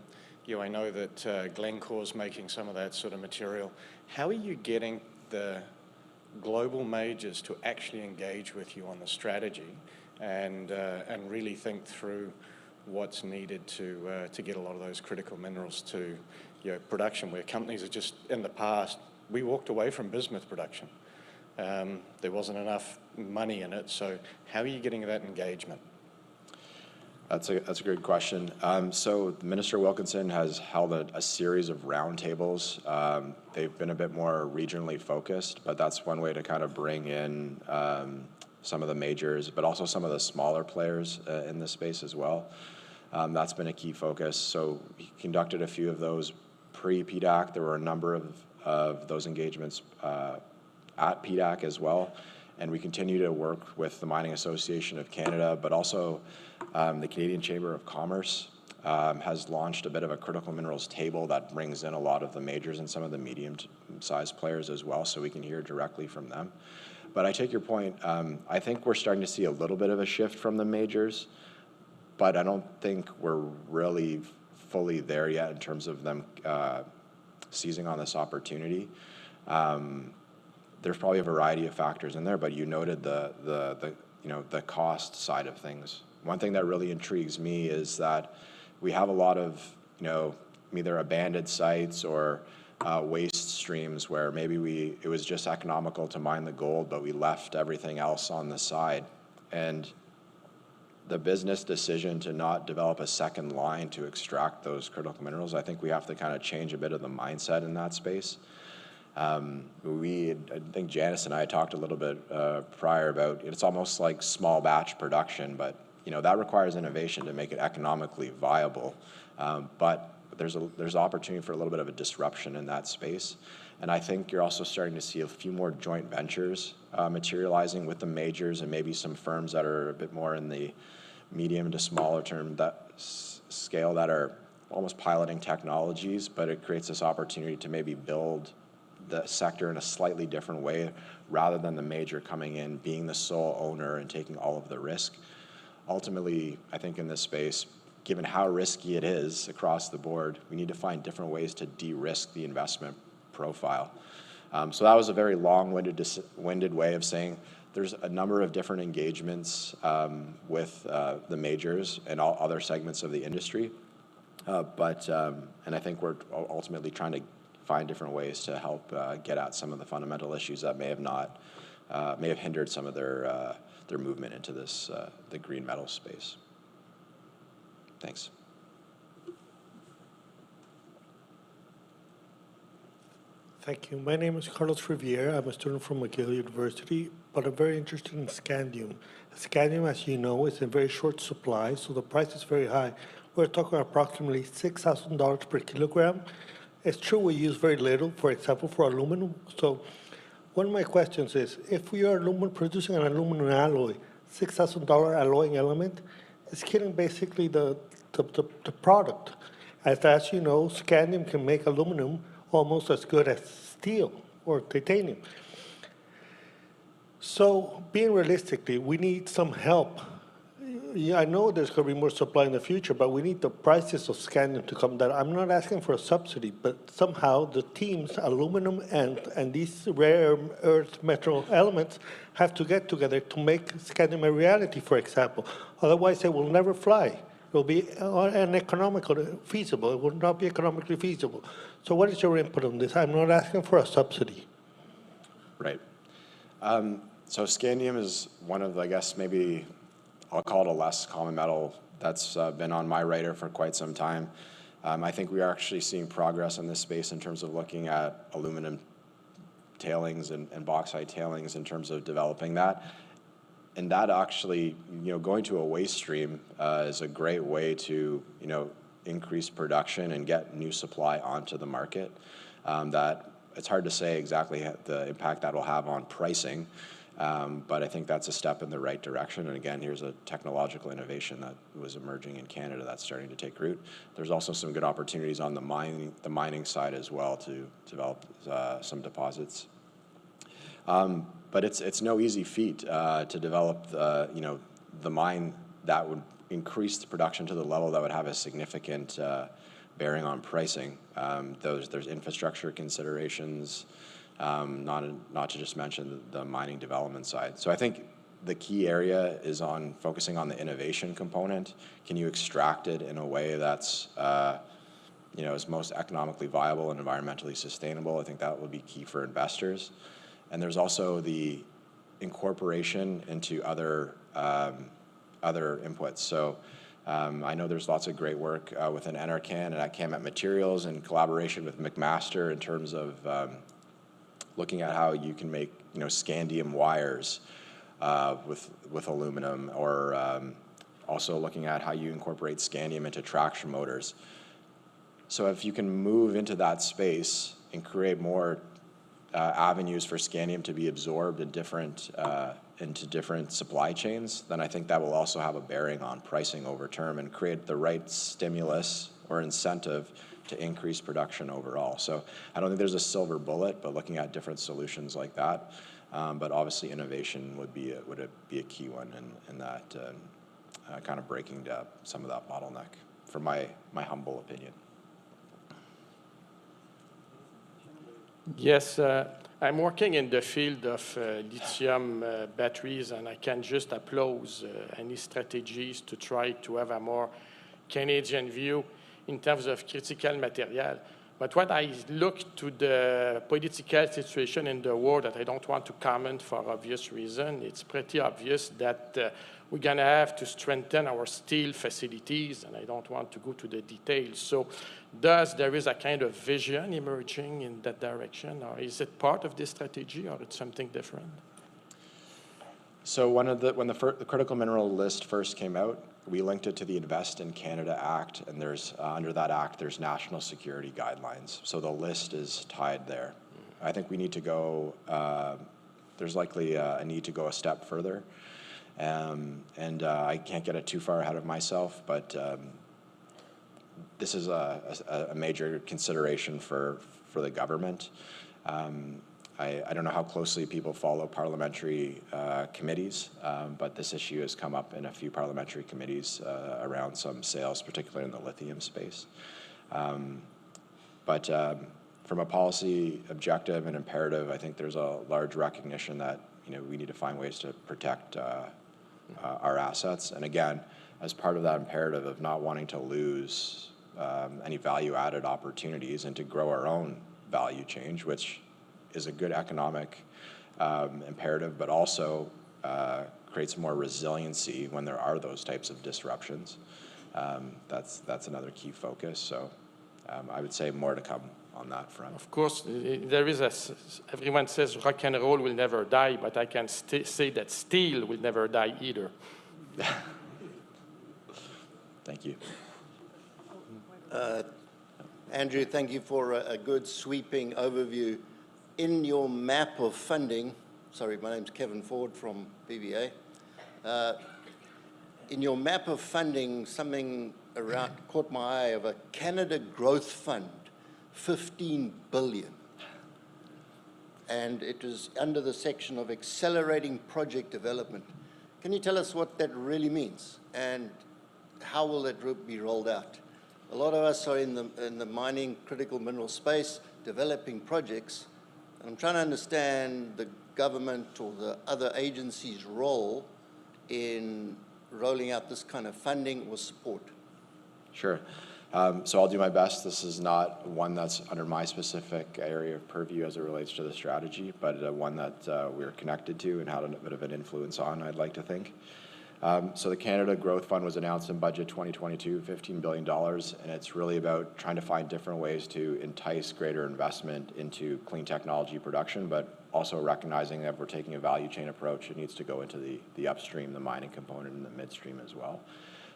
I know that Glencore's making some of that sort of material. How are you getting the global majors to actually engage with you on the strategy and really think through what's needed to get a lot of those critical minerals to production, where companies are just, in the past, we walked away from bismuth production. There wasn't enough money in it, so how are you getting that engagement?
That's a good question. So Minister Wilkinson has held a series of roundtables. They've been a bit more regionally focused, but that's one way to kind of bring in some of the majors, but also some of the smaller players in this space as well. That's been a key focus. So he conducted a few of those pre-PDAC. There were a number of those engagements at PDAC as well. And we continue to work with the Mining Association of Canada, but also the Canadian Chamber of Commerce has launched a bit of a critical minerals table that brings in a lot of the majors and some of the medium-sized players as well, so we can hear directly from them. But I take your point. I think we're starting to see a little bit of a shift from the majors, but I don't think we're really fully there yet in terms of them seizing on this opportunity. There's probably a variety of factors in there, but you noted the cost side of things. One thing that really intrigues me is that we have a lot of either abandoned sites or waste streams where maybe it was just economical to mine the gold, but we left everything else on the side. And the business decision to not develop a second line to extract those critical minerals, I think we have to kind of change a bit of the mindset in that space. I think Janice and I talked a little bit prior about it's almost like small batch production, but that requires innovation to make it economically viable. But there's opportunity for a little bit of a disruption in that space. And I think you're also starting to see a few more joint ventures materializing with the majors and maybe some firms that are a bit more in the medium to smaller term scale that are almost piloting technologies, but it creates this opportunity to maybe build the sector in a slightly different way rather than the major coming in, being the sole owner and taking all of the risk. Ultimately, I think in this space, given how risky it is across the board, we need to find different ways to de-risk the investment profile. So that was a very long-winded way of saying there's a number of different engagements with the majors and all other segments of the industry. And I think we're ultimately trying to find different ways to help get at some of the fundamental issues that may have hindered some of their movement into this the green metal space. Thanks.
Thank you. My name is Carlos Riviera. I'm a student from McGill University, but I'm very interested in scandium. Scandium, as you know, is in very short supply, so the price is very high. We're talking approximately $6,000 per kilogram. It's true we use very little, for example, for aluminum. So one of my questions is, if we are producing an aluminum alloy, $6,000 alloying element, It's killing basically the product. As you know, scandium can make aluminum almost as good as steel or titanium. So being realistically, we need some help. Yeah, I know there's going to be more supply in the future, but we need the prices of scandium to come down. I'm not asking for a subsidy, but somehow the teams, aluminum and these rare earth metal elements, have to get together to make scandium a reality, for example. Otherwise, it will never fly. It will be uneconomically feasible. It will not be economically feasible. So what is your input on this? I'm not asking for a subsidy.
Right. So scandium is one of, I guess, maybe I'll call it a less common metal that's been on my radar for quite some time. I think we are actually seeing progress in this space in terms of looking at aluminum tailings and bauxite tailings in terms of developing that. And that actually, going to a waste stream is a great way to, increase production and get new supply onto the market. That it's hard to say exactly the impact that will have on pricing. But I think that's a step in the right direction. And again, here's a technological innovation that was emerging in Canada that's starting to take root. There's also some good opportunities on the mining side as well to develop some deposits. But it's no easy feat to develop the mine that would increase the production to the level that would have a significant bearing on pricing. There's infrastructure considerations. Not to just mention the mining development side. So I think the key area is on focusing on the innovation component. Can you extract it in a way that's is most economically viable and environmentally sustainable? I think that would be key for investors. And there's also the incorporation into other inputs. So I know there's lots of great work within NRCan and at CAMET Materials in collaboration with McMaster in terms of looking at how you can make scandium wires with aluminum, or also looking at how you incorporate scandium into traction motors. So if you can move into that space and create more avenues for scandium to be absorbed in into different supply chains, then I think that will also have a bearing on pricing over term and create the right stimulus or incentive to increase production overall. So I don't think there's a silver bullet, but looking at different solutions like that. But obviously innovation would be a key one in that kind of breaking down some of that bottleneck, from my humble opinion.
Yes, I'm working in the field of lithium batteries, and I can just applaud any strategies to try to have a more Canadian view in terms of critical material. But when I look to the political situation in the world that I don't want to comment for obvious reason, it's pretty obvious that we're going to have to strengthen our steel facilities, and I don't want to go to the details. So there is a kind of vision emerging in that direction, or is it part of this strategy, or it's something different?
So when the critical mineral list first came out, we linked it to the Invest in Canada Act, and there's under that act, there's national security guidelines. So the list is tied there. I think we need to go, there's likely a need to go a step further. And I can't get it too far ahead of myself, but this is a major consideration for the government. I don't know how closely people follow parliamentary committees, but this issue has come up in a few parliamentary committees around some sales, particularly in the lithium space. But from a policy objective and imperative, I think there's a large recognition that we need to find ways to protect our assets. And again, as part of that imperative of not wanting to lose any value-added opportunities and to grow our own value chain, which is a good economic imperative, but also creates more resiliency when there are those types of disruptions. That's another key focus. So I would say more to come on that front.
Of course, there is everyone says rock and roll will never die, but I can say that steel will never die either.
Thank you.
Andrew, thank you for a good sweeping overview. In your map of funding, sorry, my name's Kevin Ford from BBA. in your map of funding, something around caught my eye of a Canada Growth Fund, 15 billion. And it was under the section of accelerating project development. Can you tell us what that really means and how will that be rolled out? A lot of us are in the mining critical mineral space, developing projects, and I'm trying to understand the government or the other agencies' role in rolling out this kind of funding or support.
Sure. So I'll do my best. This is not one that's under my specific area of purview as it relates to the strategy, but one that we're connected to and had a bit of an influence on, I'd like to think. So the Canada Growth Fund was announced in budget 2022, $15 billion, and it's really about trying to find different ways to entice greater investment into clean technology production, but also recognizing that if we're taking a value chain approach, it needs to go into the upstream, the mining component, and the midstream as well.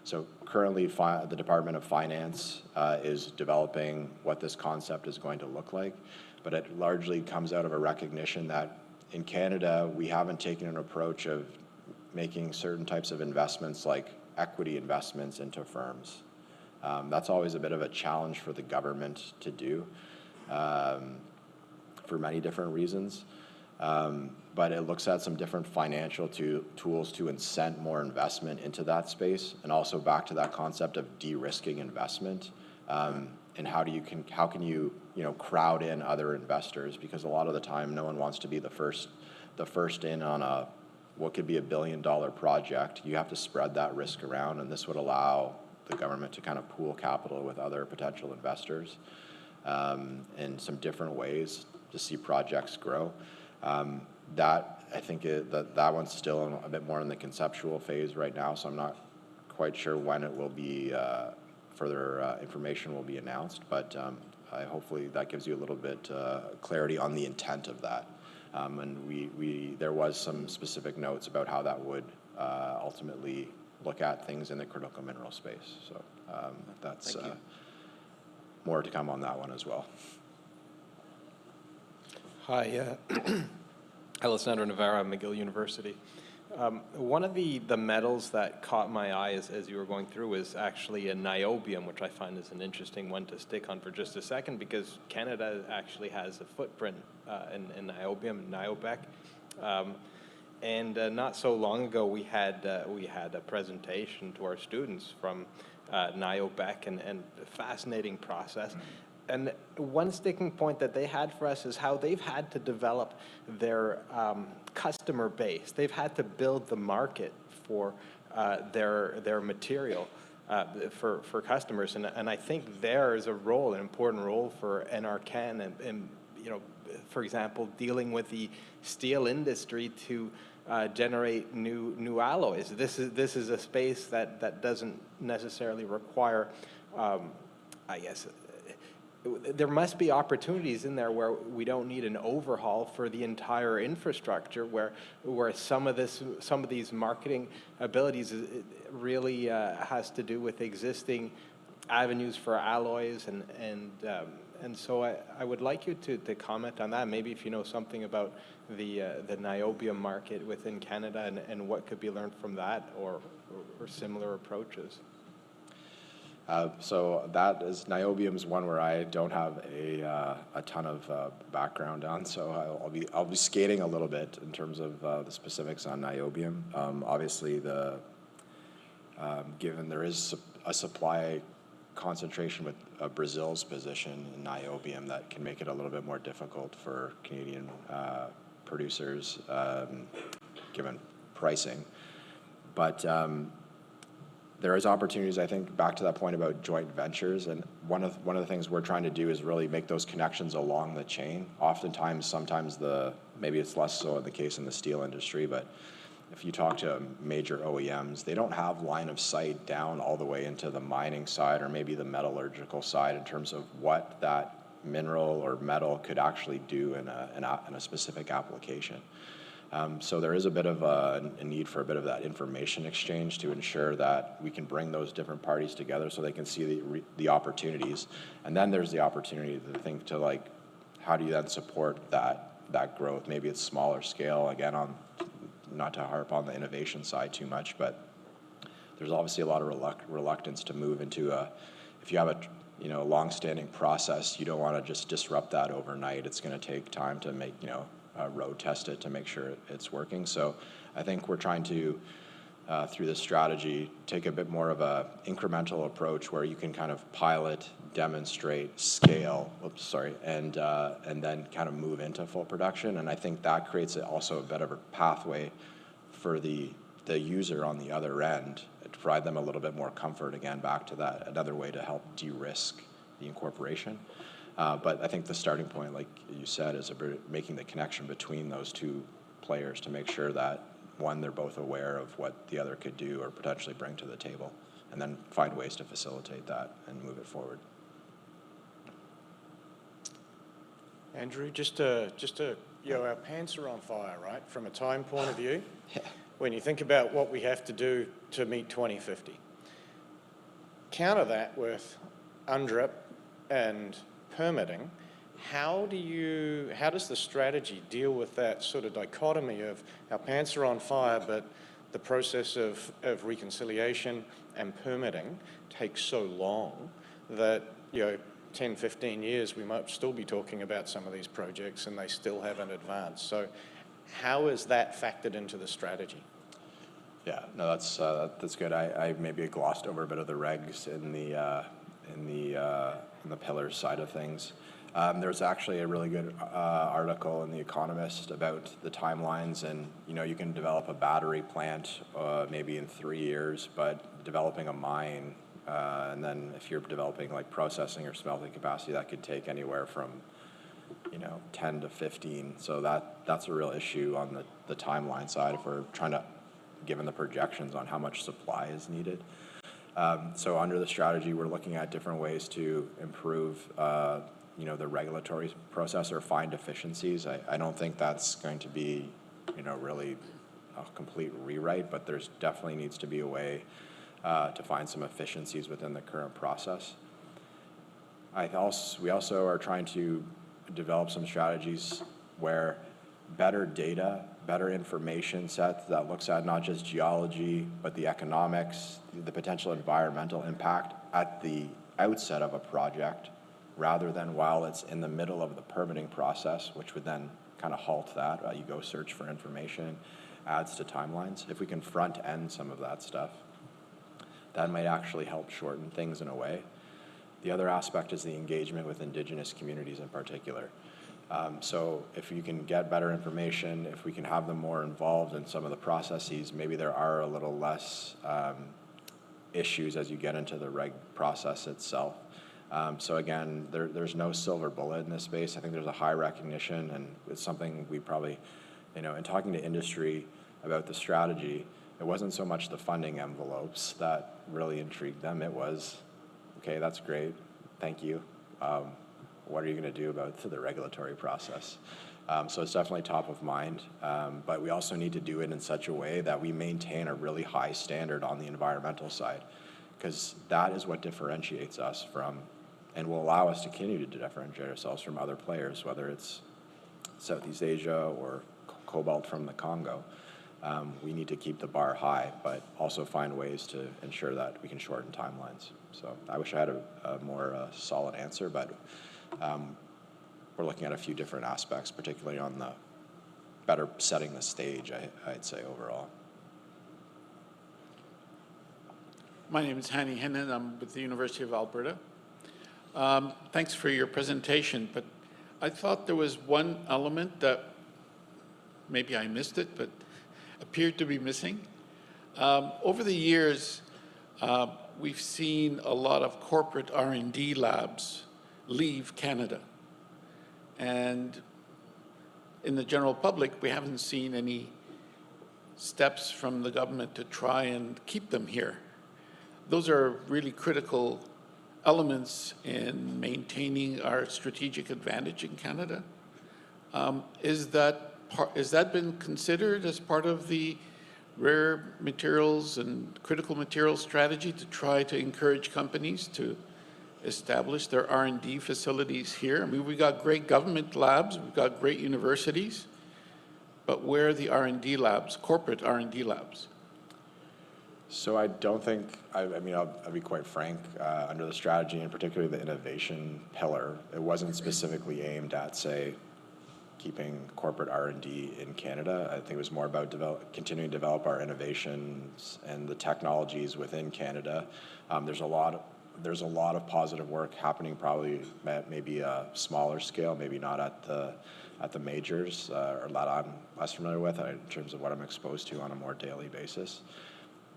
So currently, the Department of Finance is developing what this concept is going to look like, but it largely comes out of a recognition that in Canada, we haven't taken an approach of making certain types of investments like equity investments into firms. That's always a bit of a challenge for the government to do for many different reasons. But it looks at some different financial tools to incent more investment into that space, and also back to that concept of de-risking investment, and how can you crowd in other investors, because a lot of the time no one wants to be the first in on what could be $1 billion project. You have to spread that risk around, and this would allow the government to kind of pool capital with other potential investors in some different ways to see projects grow. That I think that one's still a bit more in the conceptual phase right now, so I'm not quite sure when it will be further information will be announced, but hopefully that gives you a little bit clarity on the intent of that. And there was some specific notes about how that would ultimately look at things in the critical mineral space. So that's more to come on that one as well.
Hi, Alessandro Navarra, McGill University. One of the metals that caught my eye as you were going through is actually a niobium, which I find is an interesting one to stick on for just a second, because Canada actually has a footprint in niobium, NIOBEC. And not so long ago, we had a presentation to our students from NIOBEC, and a fascinating process. And one sticking point that they had for us is how they've had to develop their customer base. They've had to build the market for their material for customers. And I think there is an important role for NRCan and for example, dealing with the steel industry to generate new alloys. This is a space that doesn't necessarily require, I guess, there must be opportunities in there where we don't need an overhaul for the entire infrastructure, where some of these marketing abilities really has to do with existing avenues for alloys, and so I would like you to comment on that. Maybe if you know something about the niobium market within Canada and what could be learned from that or similar approaches.
So niobium is one where I don't have a ton of background on, so I'll be skating a little bit in terms of the specifics on niobium. Obviously, given there is a supply concentration with Brazil's position in niobium, that can make it a little bit more difficult for Canadian producers, given pricing. But there is opportunities, I think, back to that point about joint ventures, and one of the things we're trying to do is really make those connections along the chain. Sometimes maybe it's less so in the case in the steel industry, but if you talk to major OEMs, they don't have line of sight down all the way into the mining side or maybe the metallurgical side in terms of what that mineral or metal could actually do in a specific application. So there is a bit of a need for a bit of that information exchange to ensure that we can bring those different parties together so they can see the opportunities. And then there's the opportunity to think to, like, how do you then support that growth? Maybe it's smaller scale, again, not to harp on the innovation side too much, but there's obviously a lot of reluctance to move into if you have a long-standing process, you don't want to just disrupt that overnight. It's going to take time to make, road test it to make sure it's working. So I think we're trying to, through this strategy, take a bit more of a incremental approach where you can kind of pilot, demonstrate, scale, and then kind of move into full production. And I think that creates also a bit of a pathway for the user on the other end to provide them a little bit more comfort, again, back to that, another way to help de-risk the incorporation. But I think the starting point, like you said, is making the connection between those two players to make sure that, one, they're both aware of what the other could do or potentially bring to the table, and then find ways to facilitate that and move it forward.
Andrew, our pants are on fire, right? From a time point of view, when you think about what we have to do to meet 2050. Counter that with UNDRIP and permitting. How does the strategy deal with that sort of dichotomy of our pants are on fire, but the process of reconciliation and permitting takes so long that, 10, 15 years, we might still be talking about some of these projects and they still haven't advanced. So how is that factored into the strategy?
Yeah, no, that's good. I maybe glossed over a bit of the regs in the pillars side of things. There's actually a really good article in The Economist about the timelines, and you can develop a battery plant maybe in 3 years, but developing a mine, and then if you're developing like processing or smelting capacity, that could take anywhere from 10 to 15. So that's a real issue on the timeline side if we're trying to, given the projections on how much supply is needed. So under the strategy, we're looking at different ways to improve the regulatory process or find efficiencies. I don't think that's going to be, really a complete rewrite, but there's definitely needs to be a way to find some efficiencies within the current process. We also are trying to develop some strategies where better data, better information sets that looks at not just geology, but the economics, the potential environmental impact at the outset of a project, rather than while it's in the middle of the permitting process, which would then kind of halt that. You go search for information, adds to timelines. If we can front end some of that stuff, that might actually help shorten things in a way. The other aspect is the engagement with Indigenous communities in particular. So if you can get better information, if we can have them more involved in some of the processes, maybe there are a little less issues as you get into the reg process itself. So again, there's no silver bullet in this space. I think there's a high recognition, and it's something we probably, in talking to industry about the strategy, it wasn't so much the funding envelopes that really intrigued them. It was, okay, that's great, thank you. What are you going to do about the regulatory process? So it's definitely top of mind, but we also need to do it in such a way that we maintain a really high standard on the environmental side, because that is what differentiates us from, and will allow us to continue to differentiate ourselves from other players, whether it's Southeast Asia or cobalt from the Congo. We need to keep the bar high, but also find ways to ensure that we can shorten timelines. So I wish I had a more solid answer, but we're looking at a few different aspects, particularly on the better setting the stage, I'd say, overall.
My name is Hani Hennen. I'm with the University of Alberta. Thanks for your presentation, but I thought there was one element that maybe I missed it, but appeared to be missing. Over the years, we've seen a lot of corporate R&D labs leave Canada. And in the general public, we haven't seen any steps from the government to try and keep them here. Those are really critical elements in maintaining our strategic advantage in Canada. Is that been considered as part of the rare materials and critical materials strategy to try to encourage companies to establish their R&D facilities here? I mean, we've got great government labs, we've got great universities, but where are the R&D labs, corporate R&D labs?
So I don't think, I mean, I'll be quite frank, under the strategy and particularly the innovation pillar, it wasn't specifically aimed at, say, keeping corporate R&D in Canada. I think it was more about continuing to develop our innovations and the technologies within Canada. There's a lot of positive work happening, probably at maybe a smaller scale, maybe not at the majors, or that I'm less familiar with in terms of what I'm exposed to on a more daily basis.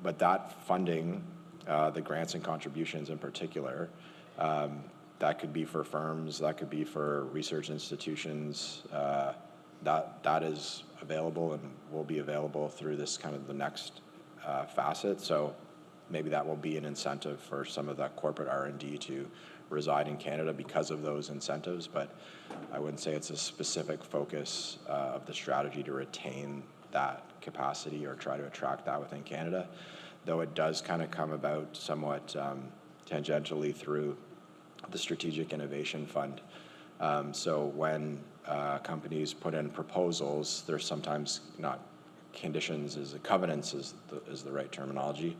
But that funding, the grants and contributions in particular, that could be for firms, that could be for research institutions, that is available and will be available through this kind of the next facet. So maybe that will be an incentive for some of that corporate R&D to reside in Canada because of those incentives, but I wouldn't say it's a specific focus of the strategy to retain that capacity or try to attract that within Canada, though it does kind of come about somewhat tangentially through the Strategic Innovation Fund. So when companies put in proposals, there's sometimes not conditions, covenants is the right terminology,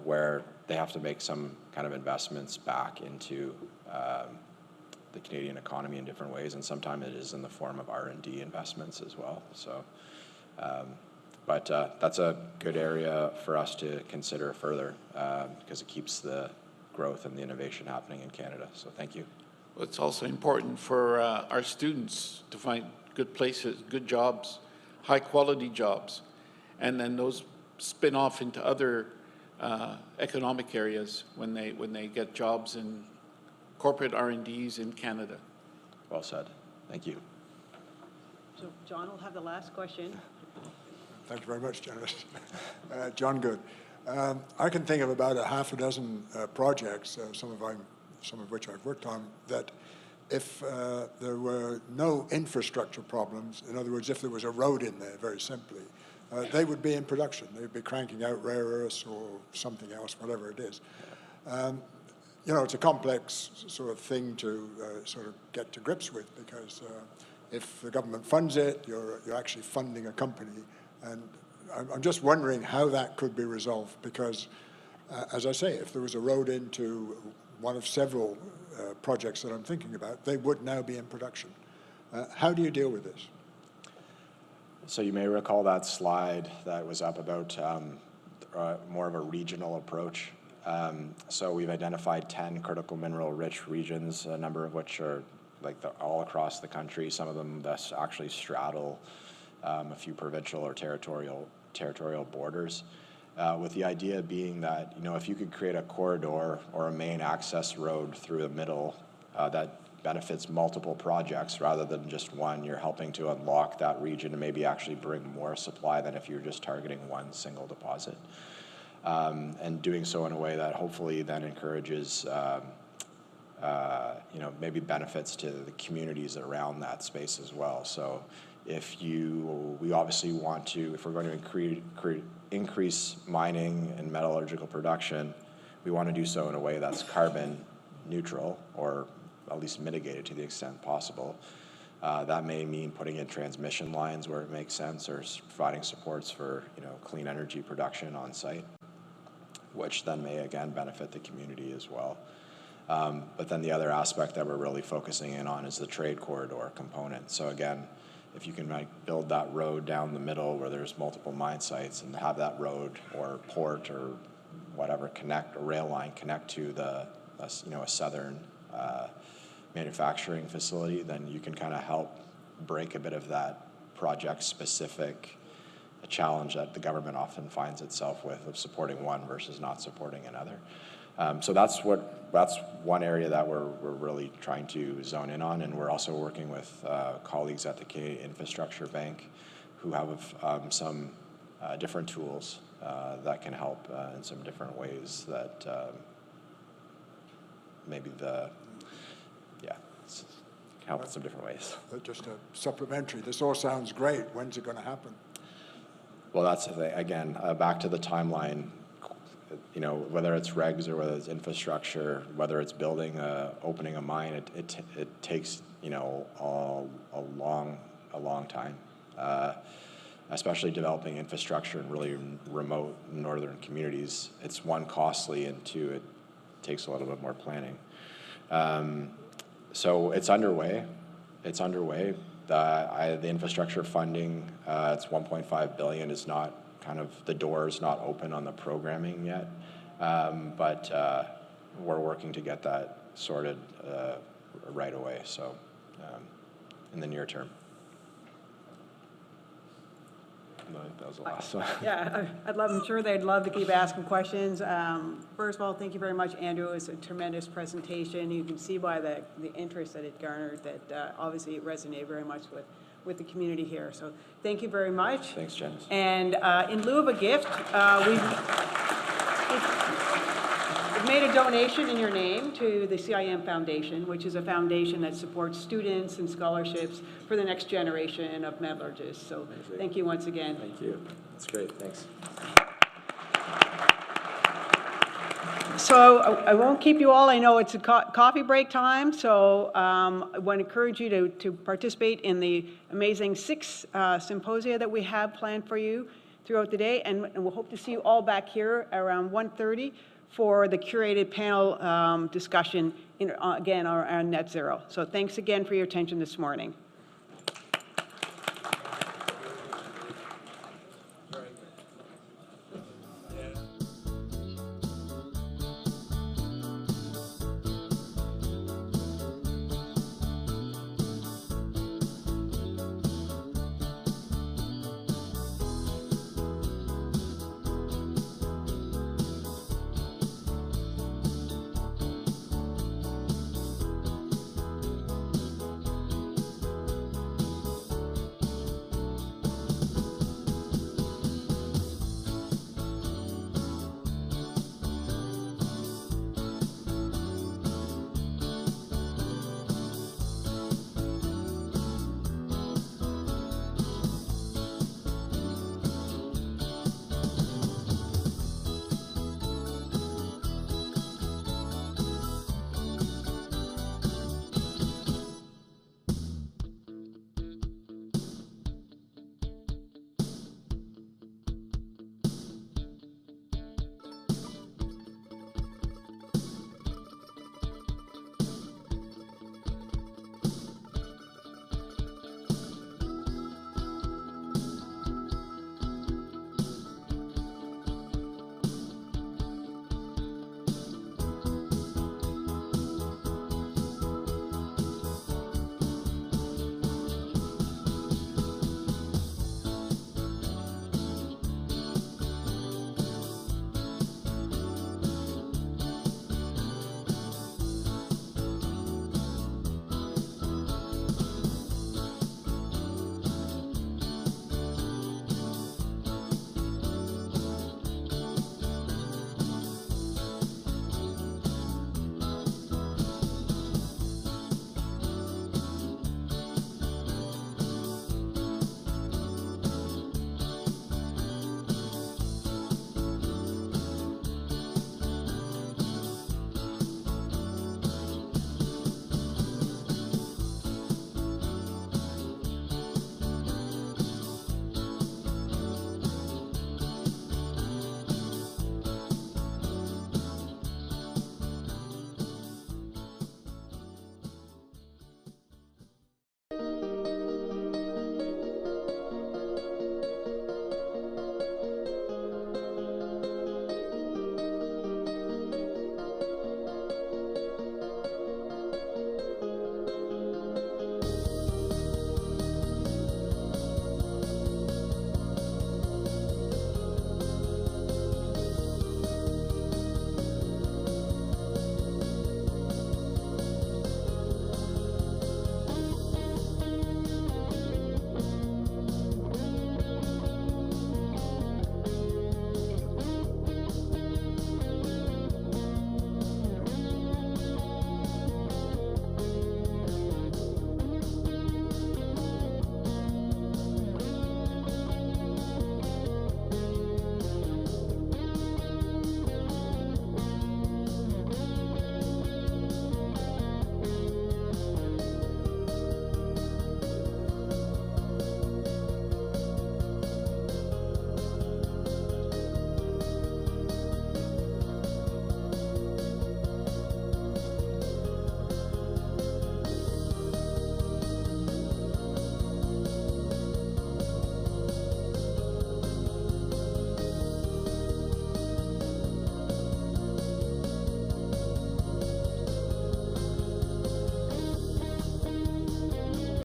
where they have to make some kind of investments back into the Canadian economy in different ways, and sometimes it is in the form of R&D investments as well. So, but that's a good area for us to consider further because it keeps the growth and the innovation happening in Canada. So thank you.
Well, it's also important for our students to find good places, good jobs, high quality jobs, and then those spin off into other economic areas when they get jobs in corporate R&Ds in Canada.
Well said. Thank you.
So John will have the last question.
Thank you very much, Janice. John Good. I can think of about a half a dozen projects, some of which I've worked on, that if there were no infrastructure problems, in other words, if there was a road in there, very simply, they would be in production. They'd be cranking out rare earths or something else, whatever it is. You know, it's a complex sort of thing to sort of get to grips with, because if the government funds it, you're actually funding a company. And I'm just wondering how that could be resolved, because, as I say, if there was a road into one of several projects that I'm thinking about, they would now be in production. How do you deal with this?
So you may recall that slide that was up about more of a regional approach. So we've identified 10 critical mineral rich regions, a number of which are like all across the country. Some of them thus actually straddle a few provincial or territorial borders, with the idea being that, you know, if you could create a corridor or a main access road through the middle that benefits multiple projects rather than just one, you're helping to unlock that region and maybe actually bring more supply than if you're just targeting one single deposit. And doing so in a way that hopefully then encourages you know, maybe benefits to the communities around that space as well. So we obviously want to, if we're going to increase mining and metallurgical production, we want to do so in a way that's carbon neutral, or at least mitigated to the extent possible. That may mean putting in transmission lines where it makes sense, or providing supports for, you know, clean energy production on site, which then may again benefit the community as well. But then the other aspect that we're really focusing in on is the trade corridor component. So again, if you can build that road down the middle where there's multiple mine sites, and have that road or port or whatever connect, a rail line connect to you know, a southern manufacturing facility, then you can kind of help break a bit of that project-specific challenge that the government often finds itself with, of supporting one versus not supporting another. So that's one area that we're really trying to zone in on, and we're also working with colleagues at the Canadian Infrastructure Bank who have some different tools that can help in some different ways that maybe help in some different ways.
Just a supplementary. This all sounds great. When's it going to happen?
Well, that's the thing. Again, back to the timeline. You know, whether it's regs or whether it's infrastructure, whether it's building, opening a mine, it takes, you know, a long time. especially developing infrastructure in really remote northern communities. It's one, costly, and two, it takes a little bit more planning. So it's underway. It's underway. The infrastructure funding, it's 1.5 billion, is not kind of, the door is not open on the programming yet, but we're working to get that sorted right away, so in the near term. That was the last one.
Yeah, I'm sure they'd love to keep asking questions. First of all, thank you very much, Andrew. It was a tremendous presentation. You can see by the interest that it garnered that obviously it resonated very much with the community here. So thank you very much.
Thanks, Janice.
And in lieu of a gift, we've made a donation in your name to the CIM Foundation, which is a foundation that supports students and scholarships for the next generation of metallurgists. So thank you once again.
Thank you. That's great. Thanks.
So I won't keep you all. I know it's a coffee break time, so I want to encourage you to participate in the amazing 6 symposia that we have planned for you throughout the day, and we'll hope to see you all back here around 1:30 for the curated panel discussion, again, on net zero. So thanks again for your attention this morning.